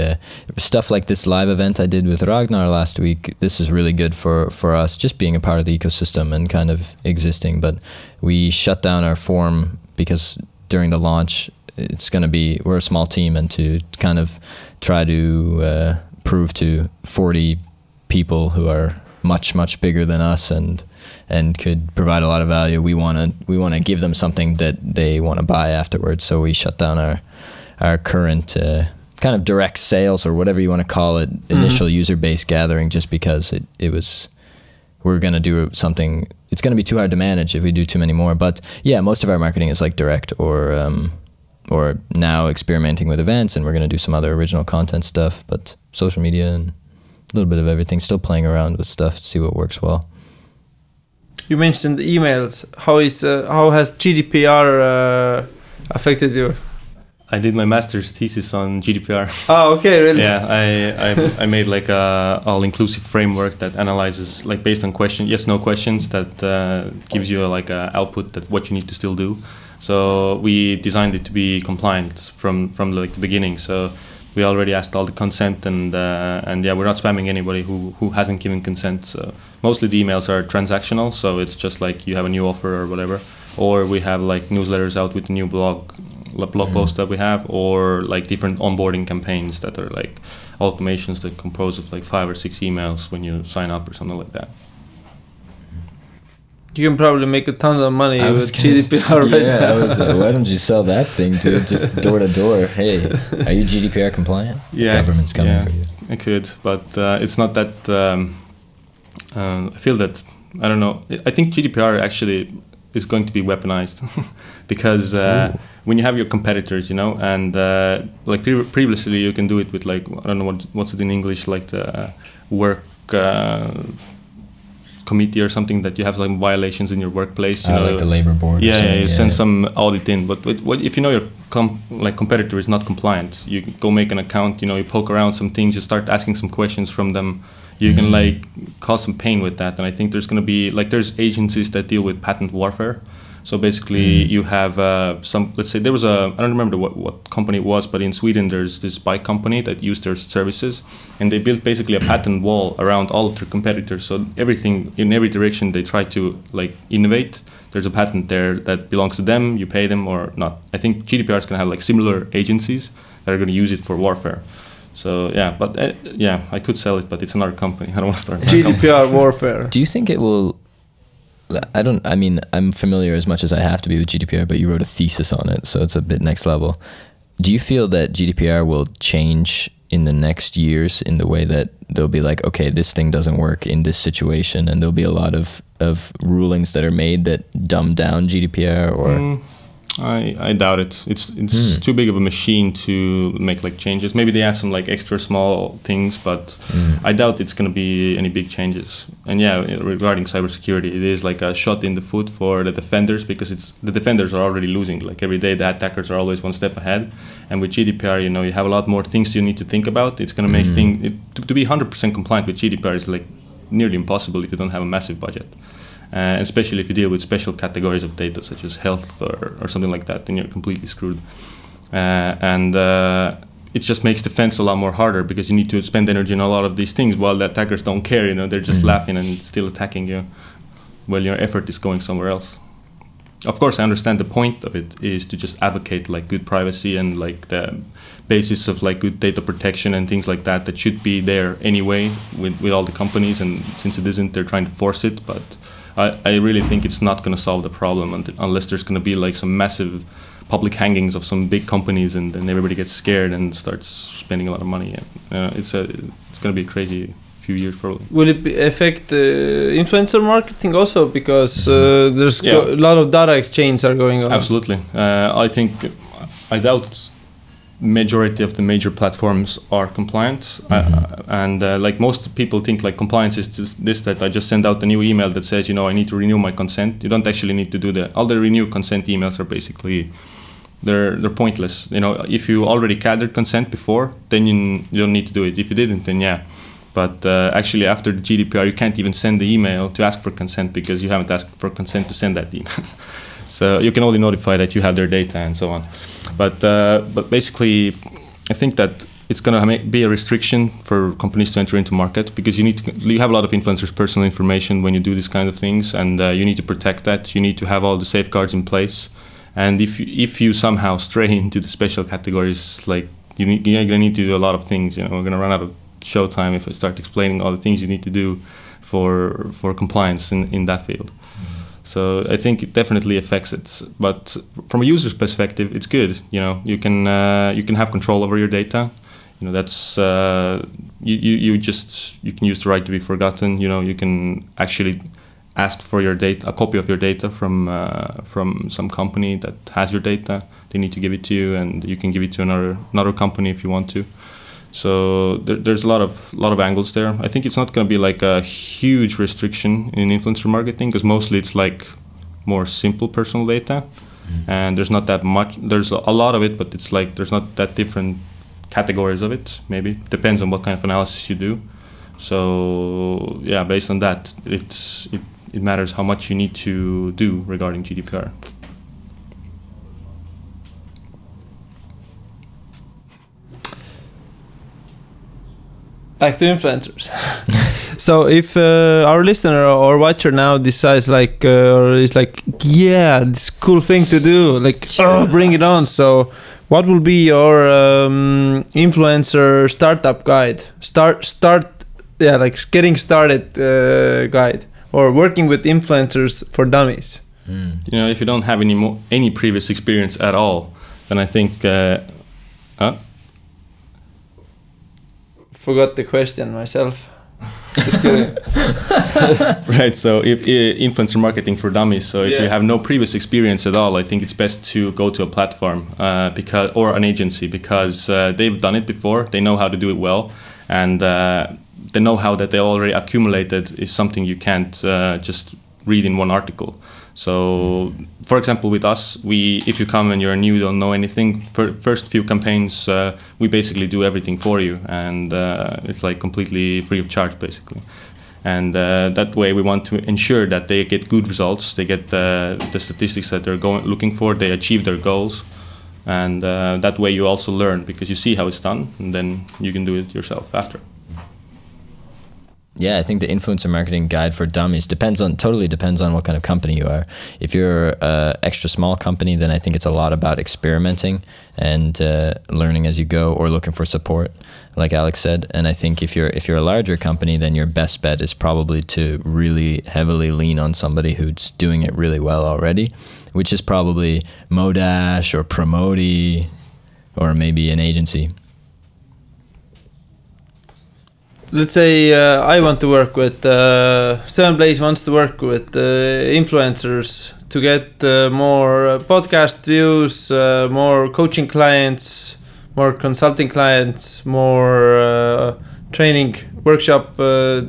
stuff like this live event I did with Ragnar last week. This is really good for us, just being a part of the ecosystem and kind of existing. But we shut down our form because during the launch, we're a small team, and to kind of try to prove to 40 people who are much bigger than us and could provide a lot of value, we want to give them something that they want to buy afterwards. So we shut down our current kind of direct sales, or whatever you want to call it, initial user base gathering, just because we're going to do something. It's going to be too hard to manage if we do too many more. But yeah, most of our marketing is like direct or now experimenting with events, and we're going to do some other original content stuff, but social media and a little bit of everything, still playing around with stuff to see what works well. You mentioned the emails. How has GDPR affected you? I did my master's thesis on GDPR. Oh, okay, really? Yeah, I made like a all-inclusive framework that analyzes, like based on yes/no questions, that gives you like a output that what you need to still do. So we designed it to be compliant from like the beginning. So we already asked all the consent, and we're not spamming anybody who hasn't given consent. So mostly the emails are transactional, so it's just like you have a new offer or whatever, or we have like newsletters out with the new blog post that we have, or like different onboarding campaigns that are like automations that compose of like 5 or 6 emails when you sign up or something like that. You can probably make a ton of money with GDPR right now. Why don't you sell that thing to just door to door? Hey, are you GDPR compliant? Yeah, the government's coming for you. I could, but it's not that. I feel that, I don't know. I think GDPR actually is going to be weaponized because when you have your competitors, and like previously you can do it with like, I don't know what's it in English, like the work committee or something, that you have like violations in your workplace. Like the labor board. You send some audit in. But what if your competitor is not compliant? You go make an account. You poke around some things. You start asking some questions from them. You can like cause some pain with that. And I think there's going to be there's agencies that deal with patent warfare. So basically, you have some. Let's say there was I don't remember what company it was, but in Sweden there's this bike company that used their services, and they built basically a patent wall around all of their competitors. So everything in every direction they try to like innovate, there's a patent there that belongs to them. You pay them or not. I think GDPR is going to have like similar agencies that are going to use it for warfare. So yeah, but I could sell it, but it's another company. I don't want to start GDPR warfare. Do you think it will? I mean, I'm familiar as much as I have to be with GDPR, but you wrote a thesis on it, so it's a bit next level. Do you feel that GDPR will change in the next years in the way that they'll be like, okay, this thing doesn't work in this situation, and there'll be a lot of rulings that are made that dumb down GDPR, or? I doubt it. It's too big of a machine to make like changes. Maybe they add some like extra small things, but I doubt it's going to be any big changes. And regarding cybersecurity, it is like a shot in the foot for the defenders, because the defenders are already losing. Like every day, the attackers are always one step ahead. And with GDPR, you have a lot more things you need to think about. It's going to make to be 100% compliant with GDPR is like nearly impossible if you don't have a massive budget. Especially if you deal with special categories of data such as health or something like that, then you're completely screwed. It just makes defense a lot more harder, because you need to spend energy on a lot of these things while the attackers don't care. They're just laughing and still attacking you while your effort is going somewhere else. Of course, I understand the point of it is to just advocate like good privacy and like the basis of like good data protection and things like that should be there anyway with all the companies, and since it isn't, they're trying to force it. But I really think it's not going to solve the problem unless there's going to be like some massive public hangings of some big companies, and then everybody gets scared and starts spending a lot of money. And it's going to be a crazy few years probably. Will it affect influencer marketing also, because there's a lot of data exchange are going on? Absolutely. I doubt majority of the major platforms are compliant, and like most people think like compliance is just this, that I just send out a new email that says, I need to renew my consent. You don't actually need to do that. All the renew consent emails are basically they're pointless. If you already gathered consent before, then you don't need to do it. If you didn't, then yeah. But actually, after the GDPR, you can't even send the email to ask for consent because you haven't asked for consent to send that email. So you can only notify that you have their data and so on. But basically, I think that it's going to be a restriction for companies to enter into market, because you have a lot of influencers' personal information when you do these kind of things, and you need to protect that. You need to have all the safeguards in place. And if you somehow stray into the special categories, like you're going to need to do a lot of things. We're going to run out of showtime if I start explaining all the things you need to do for compliance in that field. So I think it definitely affects it, but from a user's perspective, it's good. You can have control over your data. That's you can use the right to be forgotten. You can actually ask for your data, a copy of your data from some company that has your data. They need to give it to you, and you can give it to another company if you want to. So there's a lot of angles there. I think it's not going to be like a huge restriction in influencer marketing, because mostly it's like more simple personal data, and there's not that much. There's a lot of it, but it's like there's not that different categories of it. Maybe depends on what kind of analysis you do. So yeah, based on that, it matters how much you need to do regarding GDPR. Back to influencers. So if our listener or watcher now decides or is like, yeah, this cool thing to do, bring it on. So what will be your influencer startup guide? Getting started guide, or working with influencers for dummies? If you don't have any previous experience at all, then I think forgot the question myself. Just kidding. Right, so if influencer marketing for dummies, so if you have no previous experience at all, I think it's best to go to a platform or an agency, because they've done it before, they know how to do it well, and the know-how that they already accumulated is something you can't just read in one article. So, for example, with us, if you come and you're new, don't know anything, for first few campaigns, we basically do everything for you, and it's like completely free of charge, basically. And that way, we want to ensure that they get good results, they get the statistics that they're looking for, they achieve their goals, and that way you also learn, because you see how it's done, and then you can do it yourself after. Yeah, I think the influencer marketing guide for dummies totally depends on what kind of company you are. If you're an extra small company, then I think it's a lot about experimenting and learning as you go, or looking for support, like Aleks said. And I think if you're a larger company, then your best bet is probably to really heavily lean on somebody who's doing it really well already, which is probably Modash or Promoty, or maybe an agency. Let's say I want to work with 7Blaze wants to work with influencers to get more podcast views, more coaching clients, more consulting clients, more training workshop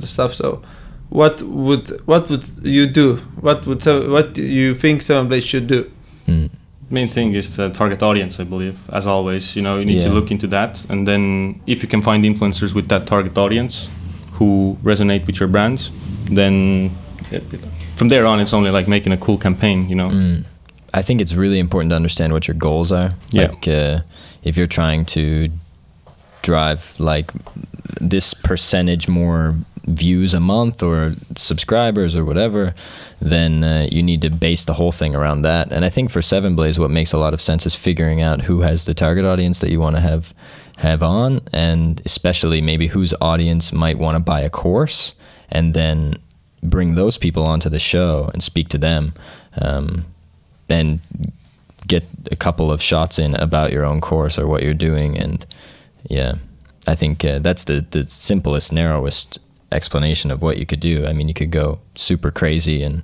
stuff. So what would you do? What do you think 7Blaze should do? Main thing is the target audience, I believe. As always, you need to look into that, and then if you can find influencers with that target audience who resonate with your brands, then from there on, it's only like making a cool campaign. I think it's really important to understand what your goals are. Like if you're trying to drive like this percentage more views a month or subscribers or whatever, then you need to base the whole thing around that. And I think for 7Blaze, what makes a lot of sense is figuring out who has the target audience that you want to have on, and especially maybe whose audience might want to buy a course, and then bring those people onto the show and speak to them, and get a couple of shots in about your own course or what you're doing. And yeah, I think that's the simplest, narrowest explanation of what you could do. I mean, you could go super crazy and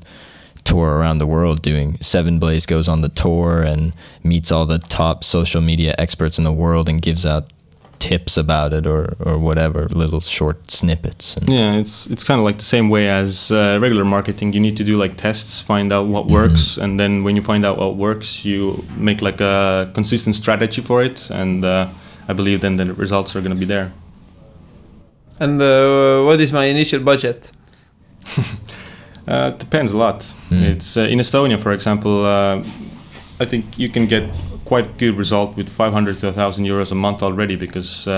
tour around the world doing 7blaze goes on the tour and meets all the top social media experts in the world and gives out tips about it or whatever, little short snippets. And yeah, it's kind of like the same way as regular marketing. You need to do like tests, find out what works, and then when you find out what works, you make like a consistent strategy for it, and I believe then the results are going to be there. And what is my initial budget? It depends a lot. It's in Estonia, for example, I think you can get quite good result with 500 to 1,000 euros a month already, because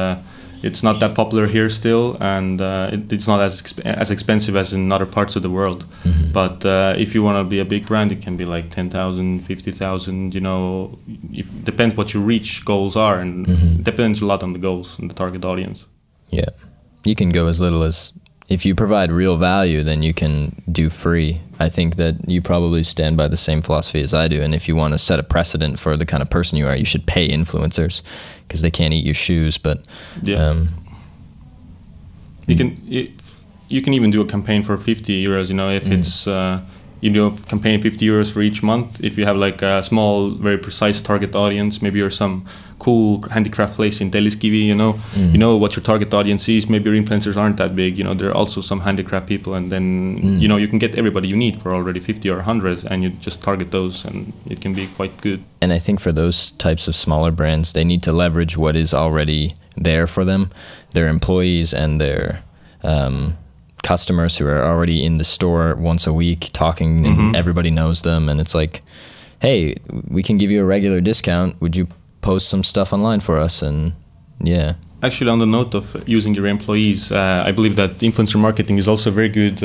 it's not that popular here still, and it's not as expensive as in other parts of the world. But if you want to be a big brand, it can be like 10,000, 50,000. You know, depends what your reach goals are, and it depends a lot on the goals and the target audience. Yeah, you can go as little as, if you provide real value, then you can do free. I think that you probably stand by the same philosophy as I do. And if you want to set a precedent for the kind of person you are, you should pay influencers, because they can't eat your shoes. But yeah, you can even do a campaign for 50 euros. You know, if it's you do a campaign 50 euros for each month. If you have like a small, very precise target audience, maybe you're some cool handicraft place in Telliskivi, you know what your target audience is. Maybe your influencers aren't that big, you know, there are also some handicraft people, and then you know, you can get everybody you need for already 50 or 100, and you just target those, and it can be quite good. And I think for those types of smaller brands, they need to leverage what is already there for them, their employees and their customers who are already in the store once a week talking, and everybody knows them, and it's like, hey, we can give you a regular discount, would you post some stuff online for us? And yeah, actually, on the note of using your employees, I believe that influencer marketing is also a very good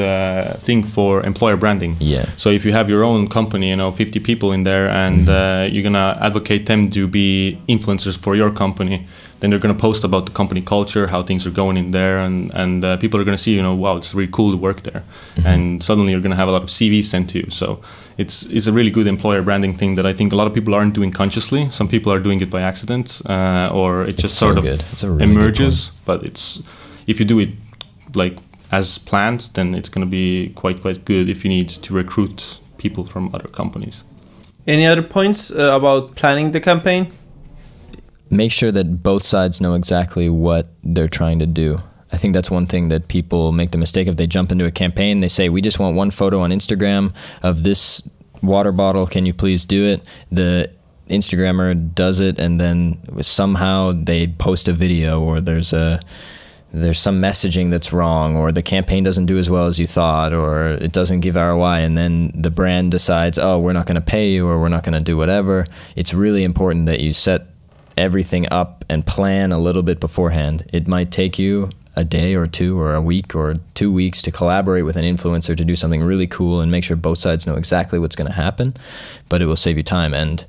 thing for employer branding. Yeah. So if you have your own company, you know, 50 people in there, and you're gonna advocate them to be influencers for your company, then they're gonna post about the company culture, how things are going in there, and people are gonna see, you know, wow, it's really cool to work there, and suddenly you're gonna have a lot of CVs sent to you. So it's a really good employer branding thing that I think a lot of people aren't doing consciously. Some people are doing it by accident, or it just sort of really emerges. But if you do it like as planned, then it's going to be quite good if you need to recruit people from other companies. Any other points about planning the campaign? Make sure that both sides know exactly what they're trying to do. I think that's one thing that people make the mistake of. They jump into a campaign, they say, we just want one photo on Instagram of this water bottle, can you please do it? The Instagrammer does it, and then somehow they post a video, or there's some messaging that's wrong, or the campaign doesn't do as well as you thought, or it doesn't give ROI, and then the brand decides, oh, we're not going to pay you, or we're not going to do whatever. It's really important that you set everything up and plan a little bit beforehand. It might take you a day or two or a week or 2 weeks to collaborate with an influencer to do something really cool and make sure both sides know exactly what's going to happen, but it will save you time and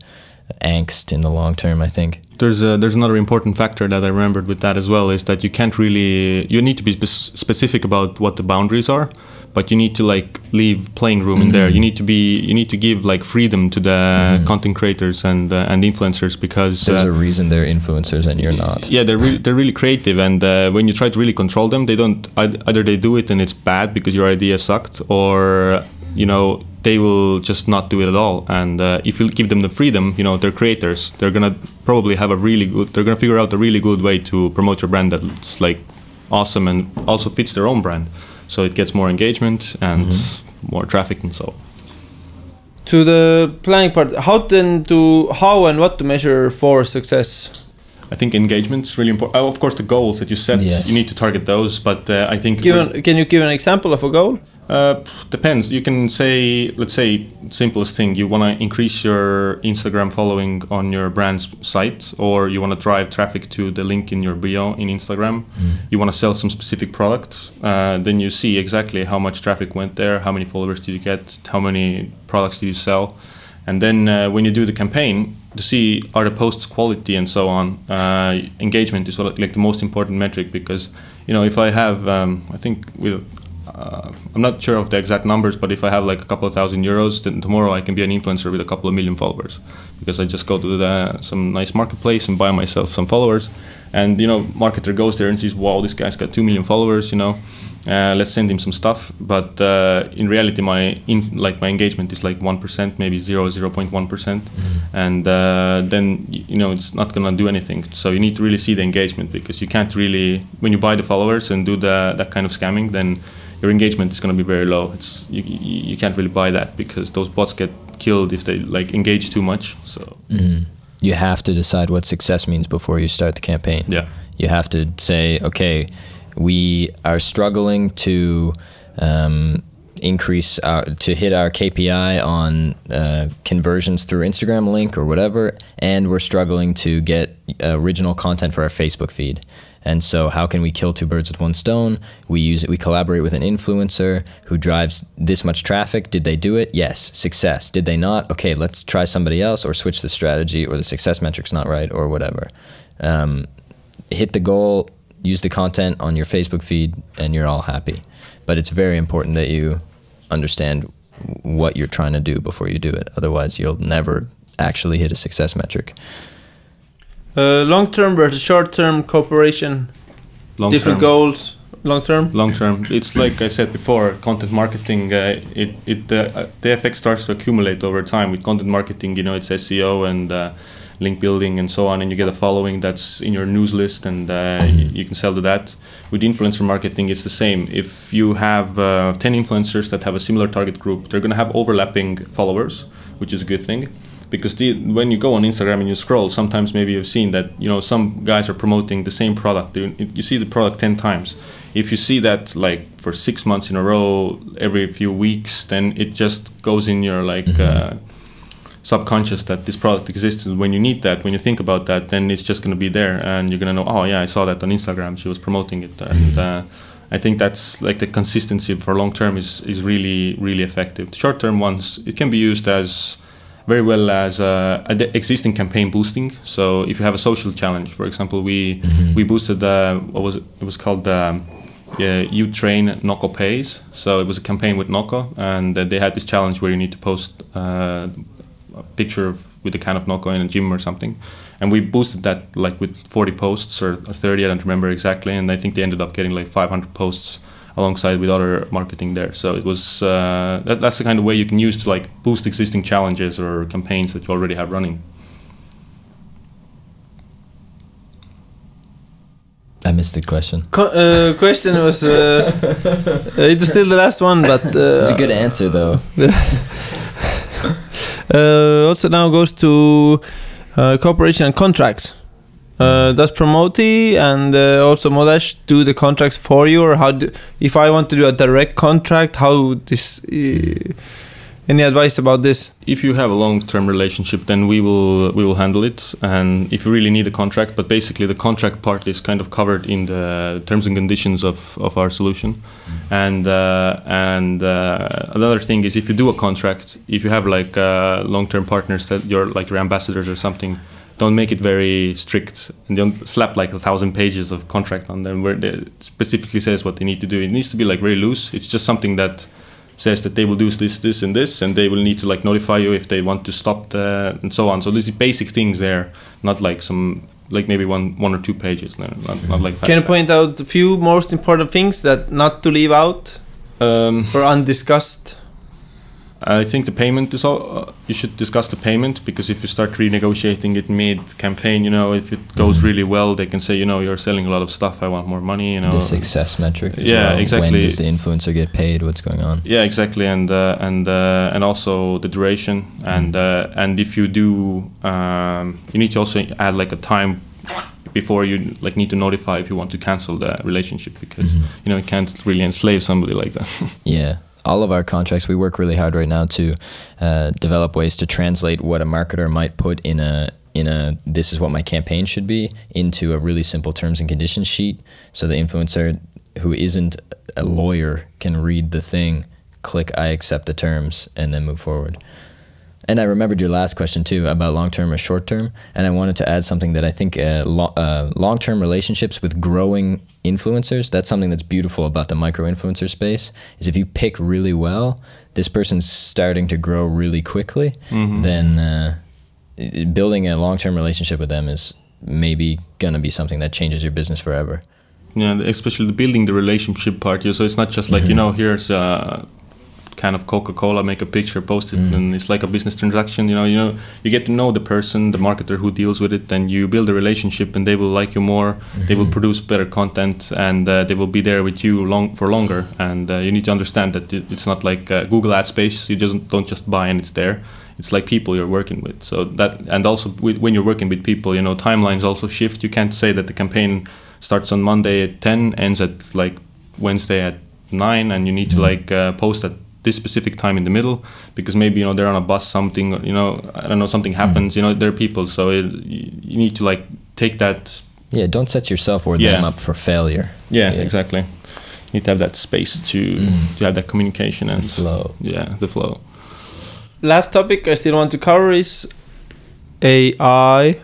angst in the long term, I think. There's another important factor that I remembered with that as well, is that you need to be specific about what the boundaries are, but you need to like leave playing room in there. You need to give like freedom to the content creators and influencers, because there's a reason they're influencers and you're not. Yeah, they're really creative, and when you try to really control them, they don't, either they do it and it's bad because your idea sucked, or you know, they will just not do it at all. And if you give them the freedom, you know, they're creators. They're gonna probably have they're gonna figure out a really good way to promote your brand that's like awesome and also fits their own brand. So it gets more engagement and more traffic and so. To the planning part, how and what to measure for success? I think engagement is really important. Of course, the goals that you set, you need to target those. But I think can you give an example of a goal? Depends. You can say, let's say, simplest thing, you want to increase your Instagram following on your brand's site, or you want to drive traffic to the link in your bio in Instagram. You want to sell some specific products. Then you see exactly how much traffic went there, how many followers did you get, how many products do you sell. And then when you do the campaign, to see are the posts quality and so on, engagement is like the most important metric, because, you know, if I have, I think with I'm not sure of the exact numbers, but if I have like a couple of €1,000, then tomorrow I can be an influencer with a couple of million followers, because I just go to some nice marketplace and buy myself some followers, and marketer goes there and sees, wow, this guy's got 2 million followers, let's send him some stuff. But in reality, my engagement is like 1%, maybe 0.1%, and then it's not gonna do anything. So you need to really see the engagement, because you can't really, when you buy the followers and do that kind of scamming, then your engagement is going to be very low. You can't really buy that, because those bots get killed if they engage too much. So you have to decide what success means before you start the campaign. Yeah, you have to say, okay, we are struggling to to hit our KPI on conversions through Instagram link or whatever, and we're struggling to get original content for our Facebook feed. And so how can we kill two birds with one stone? We collaborate with an influencer who drives this much traffic. Did they do it? Yes, success. Did they not? Okay, let's try somebody else, or switch the strategy, or the success metric's not right, or whatever. Hit the goal, use the content on your Facebook feed, and you're all happy. But it's very important that you understand what you're trying to do before you do it. Otherwise, you'll never actually hit a success metric. Long-term versus short-term cooperation. Different goals. Long-term. Long-term. It's like I said before, content marketing. The effect starts to accumulate over time. With content marketing, it's SEO and link building and so on, and you get a following that's in your news list, and you can sell to that. With influencer marketing, it's the same. If you have 10 influencers that have a similar target group, they're going to have overlapping followers, which is a good thing. Because when you go on Instagram and you scroll, sometimes maybe you've seen that some guys are promoting the same product. You see the product 10 times. If you see that for 6 months in a row, every few weeks, then it just goes in your subconscious that this product exists. And when you need that, when you think about that, then it's just going to be there, and you're going to know, oh yeah, I saw that on Instagram. She was promoting it, and I think that's the consistency for long term is really, really effective. The short term ones, it can be used as very well as existing campaign boosting. So if you have a social challenge, for example, we boosted it was called You Train Nocco Pays. So it was a campaign with Nocco, and they had this challenge where you need to post a picture with a can of Nocco in a gym or something, and we boosted that with 40 posts or 30, I don't remember exactly, and I think they ended up getting 500 posts alongside with other marketing there. So it was that's the kind of way you can use to boost existing challenges or campaigns that you already have running. I missed the question. Question was it was still the last one, but it's a good answer though. Also now goes to cooperation and contracts. Does Promoty and also Modash do the contracts for you, or if I want to do a direct contract, how this? Any advice about this? If you have a long-term relationship, then we will handle it, and if you really need a contract, but basically the contract part is kind of covered in the terms and conditions of our solution. And another thing is, if you do a contract, if you have long-term partners that you're your ambassadors or something, don't make it very strict, and don't slap 1,000 pages of contract on them where it specifically says what they need to do. It needs to be very loose. It's just something that says that they will do this and this, and they will need to notify you if they want to stop and so on. So these basic things there, not some maybe one or two pages, not Can you point out a few most important things that not to leave out or undiscussed? I think the payment is all. You should discuss the payment, because if you start renegotiating it mid-campaign, if it goes really well, they can say, you're selling a lot of stuff, I want more money. The success metric. Yeah, exactly. When does the influencer get paid? What's going on? Yeah, exactly, and also the duration, and if you do, you need to also add a time before you need to notify if you want to cancel the relationship, because you can't really enslave somebody like that. Yeah. All of our contracts, we work really hard right now to develop ways to translate what a marketer might put in a this is what my campaign should be into a really simple terms and conditions sheet, so the influencer who isn't a lawyer can read the thing, click I accept the terms, and then move forward. And I remembered your last question too about long-term or short-term, and I wanted to add something that I think long-term relationships with growing influencers, that's something that's beautiful about the micro-influencer space, is if you pick really well, this person's starting to grow really quickly, then building a long-term relationship with them is maybe going to be something that changes your business forever. Yeah, especially building the relationship part. So it's not just like, you know, here's kind of Coca-Cola, make a picture, post it, and it's like a business transaction. You know, you get to know the person, the marketer who deals with it, and you build a relationship, and they will like you more. They will produce better content, and they will be there with you for longer. And you need to understand that it's not like Google ad space. You don't just buy and it's there. It's like people you're working with. So that, and also when you're working with people, you know, timelines also shift. You can't say that the campaign starts on Monday at 10, ends at like Wednesday at 9, and you need to like post at this specific time in the middle, because maybe, you know, they're on a bus, something, you know, I don't know, something happens, you know, they're people, so you need to like take that. Yeah, don't set yourself or them up for failure. Yeah, exactly. You need to have that space to have that communication and the flow. Yeah, the flow. Last topic I still want to cover is AI.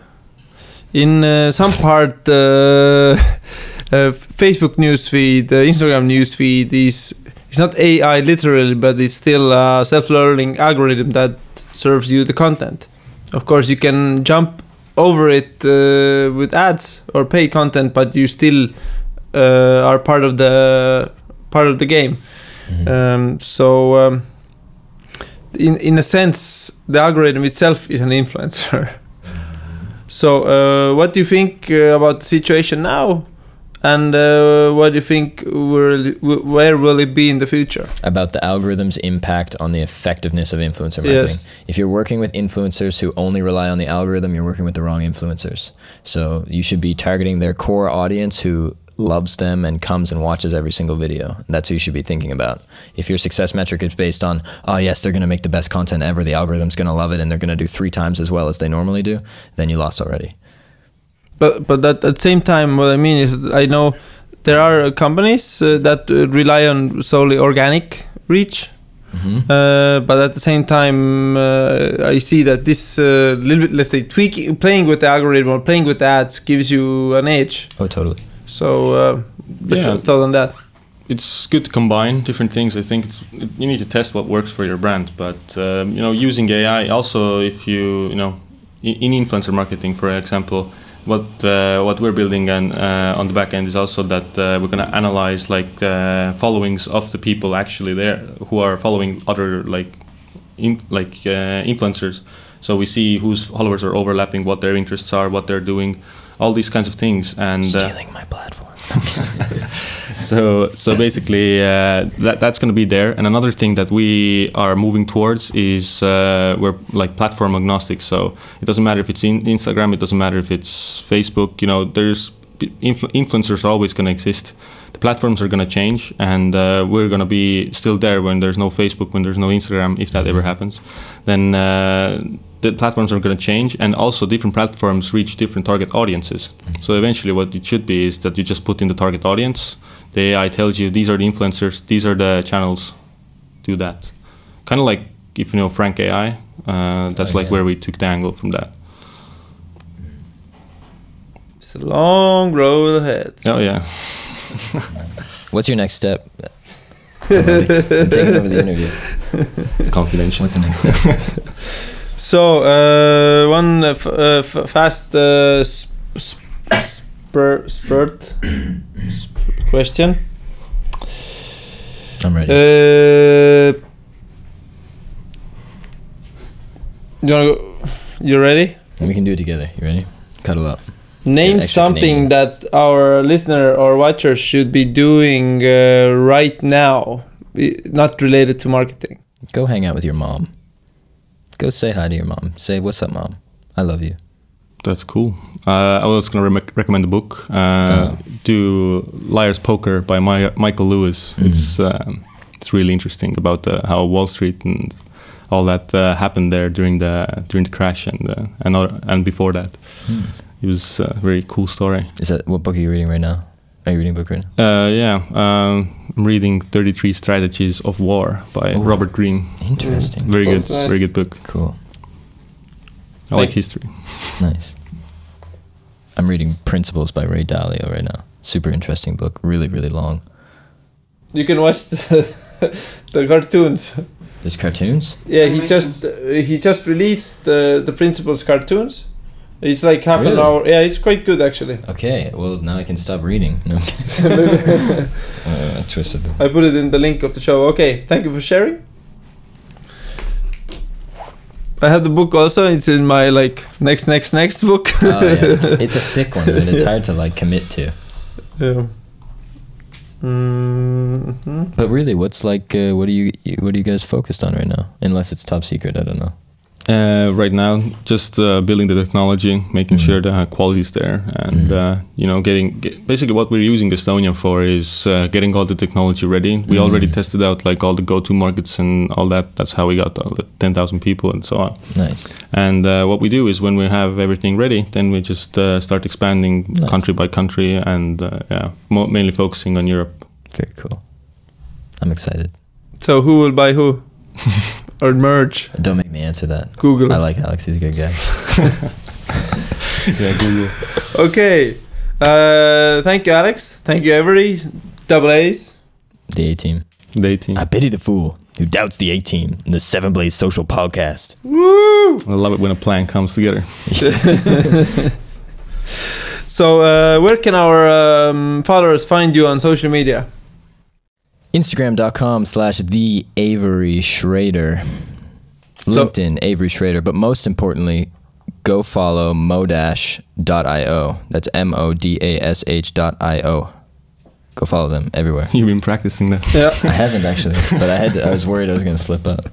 In some part, Facebook newsfeed, Instagram newsfeed is, it's not AI literally, but it's still a self-learning algorithm that serves you the content. Of course, you can jump over it with ads or paid content, but you still are part of the game. In a sense, the algorithm itself is an influencer. So, what do you think about the situation now? And what do you think, where will it be in the future? About the algorithm's impact on the effectiveness of influencer marketing. Yes. If you're working with influencers who only rely on the algorithm, you're working with the wrong influencers. So you should be targeting their core audience who loves them and comes and watches every single video. And that's who you should be thinking about. If your success metric is based on, oh yes, they're going to make the best content ever, the algorithm's going to love it, and they're going to do 3 times as well as they normally do, then you lost already. But at the same time, what I mean is, I know there are companies that rely on solely organic reach. But at the same time, I see that this little bit, let's say, playing with the algorithm or playing with the ads gives you an edge. Oh, totally. So, yeah, thought on that. It's good to combine different things. I think you need to test what works for your brand. But you know, using AI also, if you know, in influencer marketing, for example, what we're building and on the back end is also that we're going to analyze like followings of the people actually there who are following other influencers. So we see whose followers are overlapping, what their interests are, what they're doing, all these kinds of things. And stealing my platform. So basically that's going to be there. And another thing that we are moving towards is we're like platform agnostic. So it doesn't matter if it's in Instagram, it doesn't matter if it's Facebook. You know, there's influencers are always going to exist. The platforms are going to change, and we're going to be still there when there's no Facebook, when there's no Instagram, if that ever happens. Then the platforms are going to change, and also different platforms reach different target audiences. So eventually what it should be is that you just put in the target audience. The AI tells you these are the influencers, these are the channels, do that. Kind of like if you know Frank AI, that's where we took the angle from that. It's a long road ahead. Oh yeah. What's your next step? I'm taking over the interview. It's confidential. What's the next step? So, one fast spurt question. I'm ready. You ready? We can do it together. You ready? Cuddle up. Name something that our listener or watcher should be doing right now, not related to marketing. Go hang out with your mom. Go say hi to your mom. Say, what's up, mom? I love you. That's cool. I was going to recommend the book. Do Liar's Poker by Michael Lewis. It's really interesting about how Wall Street and all that happened there during the crash and before that. It was a very cool story. Is that what book are you reading right now? Are you reading a book right now? Yeah, I'm reading 33 Strategies of War by Robert Greene. Interesting. Very good, nice. very good book. Cool. I like history. Nice. I'm reading Principles by Ray Dalio right now. Super interesting book. Really, really long. You can watch the cartoons. There's cartoons? Yeah, he just released the Principles cartoons. It's like half an hour. Yeah, it's quite good actually. Okay, well now I can stop reading. No, I twisted them. I put it in the link of the show. Okay, thank you for sharing. I have the book also. It's in my like next book. Oh yeah, it's a thick one, and it's hard to like commit to. Yeah. But really, what's like? What are you guys focused on right now? Unless it's top secret, I don't know. Right now, just building the technology, making sure the quality is there, and you know, basically what we're using Estonia for is getting all the technology ready. We already tested out like all the go-to markets and all that. That's how we got all the 10,000 people and so on. Nice. And what we do is when we have everything ready, then we just start expanding country by country, and mainly focusing on Europe. Very cool. I'm excited. So who will buy who? Or merge? Don't make me answer that. Google. I like Aleks. He's a good guy. Yeah, Google. Okay. Thank you, Aleks. Thank you, Avery. Double A's. The A-Team. The A-Team. I pity the fool who doubts the A-Team in the Seven Blaze Social Podcast. Woo! I love it when a plan comes together. So, where can our followers find you on social media? Instagram.com/the Avery Schrader. LinkedIn, Avery Schrader. But most importantly, go follow Modash.io. That's MODASH.io. Go follow them everywhere. You've been practicing that. Yeah. I haven't actually, but I was worried I was going to slip up.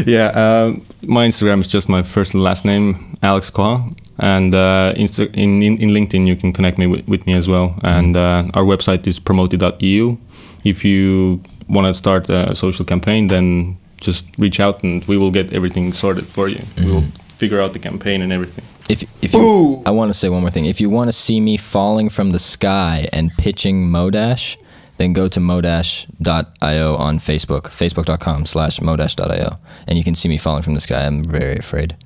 Yeah, my Instagram is just my first and last name, Aleks Koha. And in LinkedIn, you can connect me with me as well. And our website is promoty.eu. If you want to start a social campaign, then just reach out and we will get everything sorted for you. We will figure out the campaign and everything. If you, I want to say one more thing. If you want to see me falling from the sky and pitching Modash, then go to modash.io on Facebook, facebook.com/modash.io, and you can see me falling from the sky. I'm very afraid.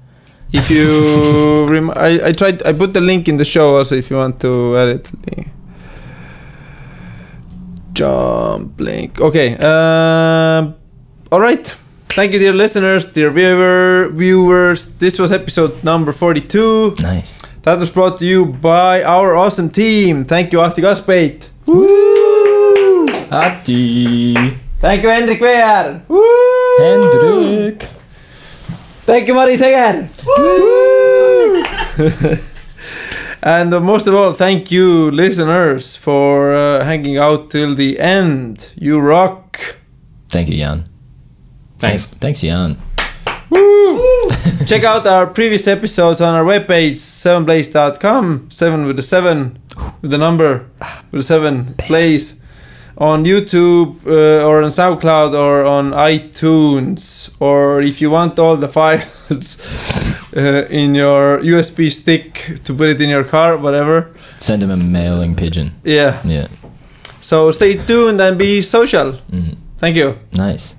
If you, I put the link in the show also if you want to edit. Jump link. Okay. All right. Thank you, dear listeners, dear viewers. This was episode number 42. Nice. That was brought to you by our awesome team. Thank you, Ahti Kaspeit. Woo! Ahti. Thank you, Hendrik Veer. Woo! Hendrik. Thank you, Mari Seger. Woo! And most of all, thank you, listeners, for hanging out till the end. You rock. Thank you, Jan. Thanks. Thanks, Jan. Woo! Check out our previous episodes on our webpage, 7blaze.com. 7 with the 7, with the number, with the 7 Blaze. On YouTube, or on SoundCloud, or on iTunes. Or if you want all the files in your USB stick to put it in your car, whatever. Send him a mailing pigeon. Yeah. Yeah. So stay tuned and be social. Thank you. Nice.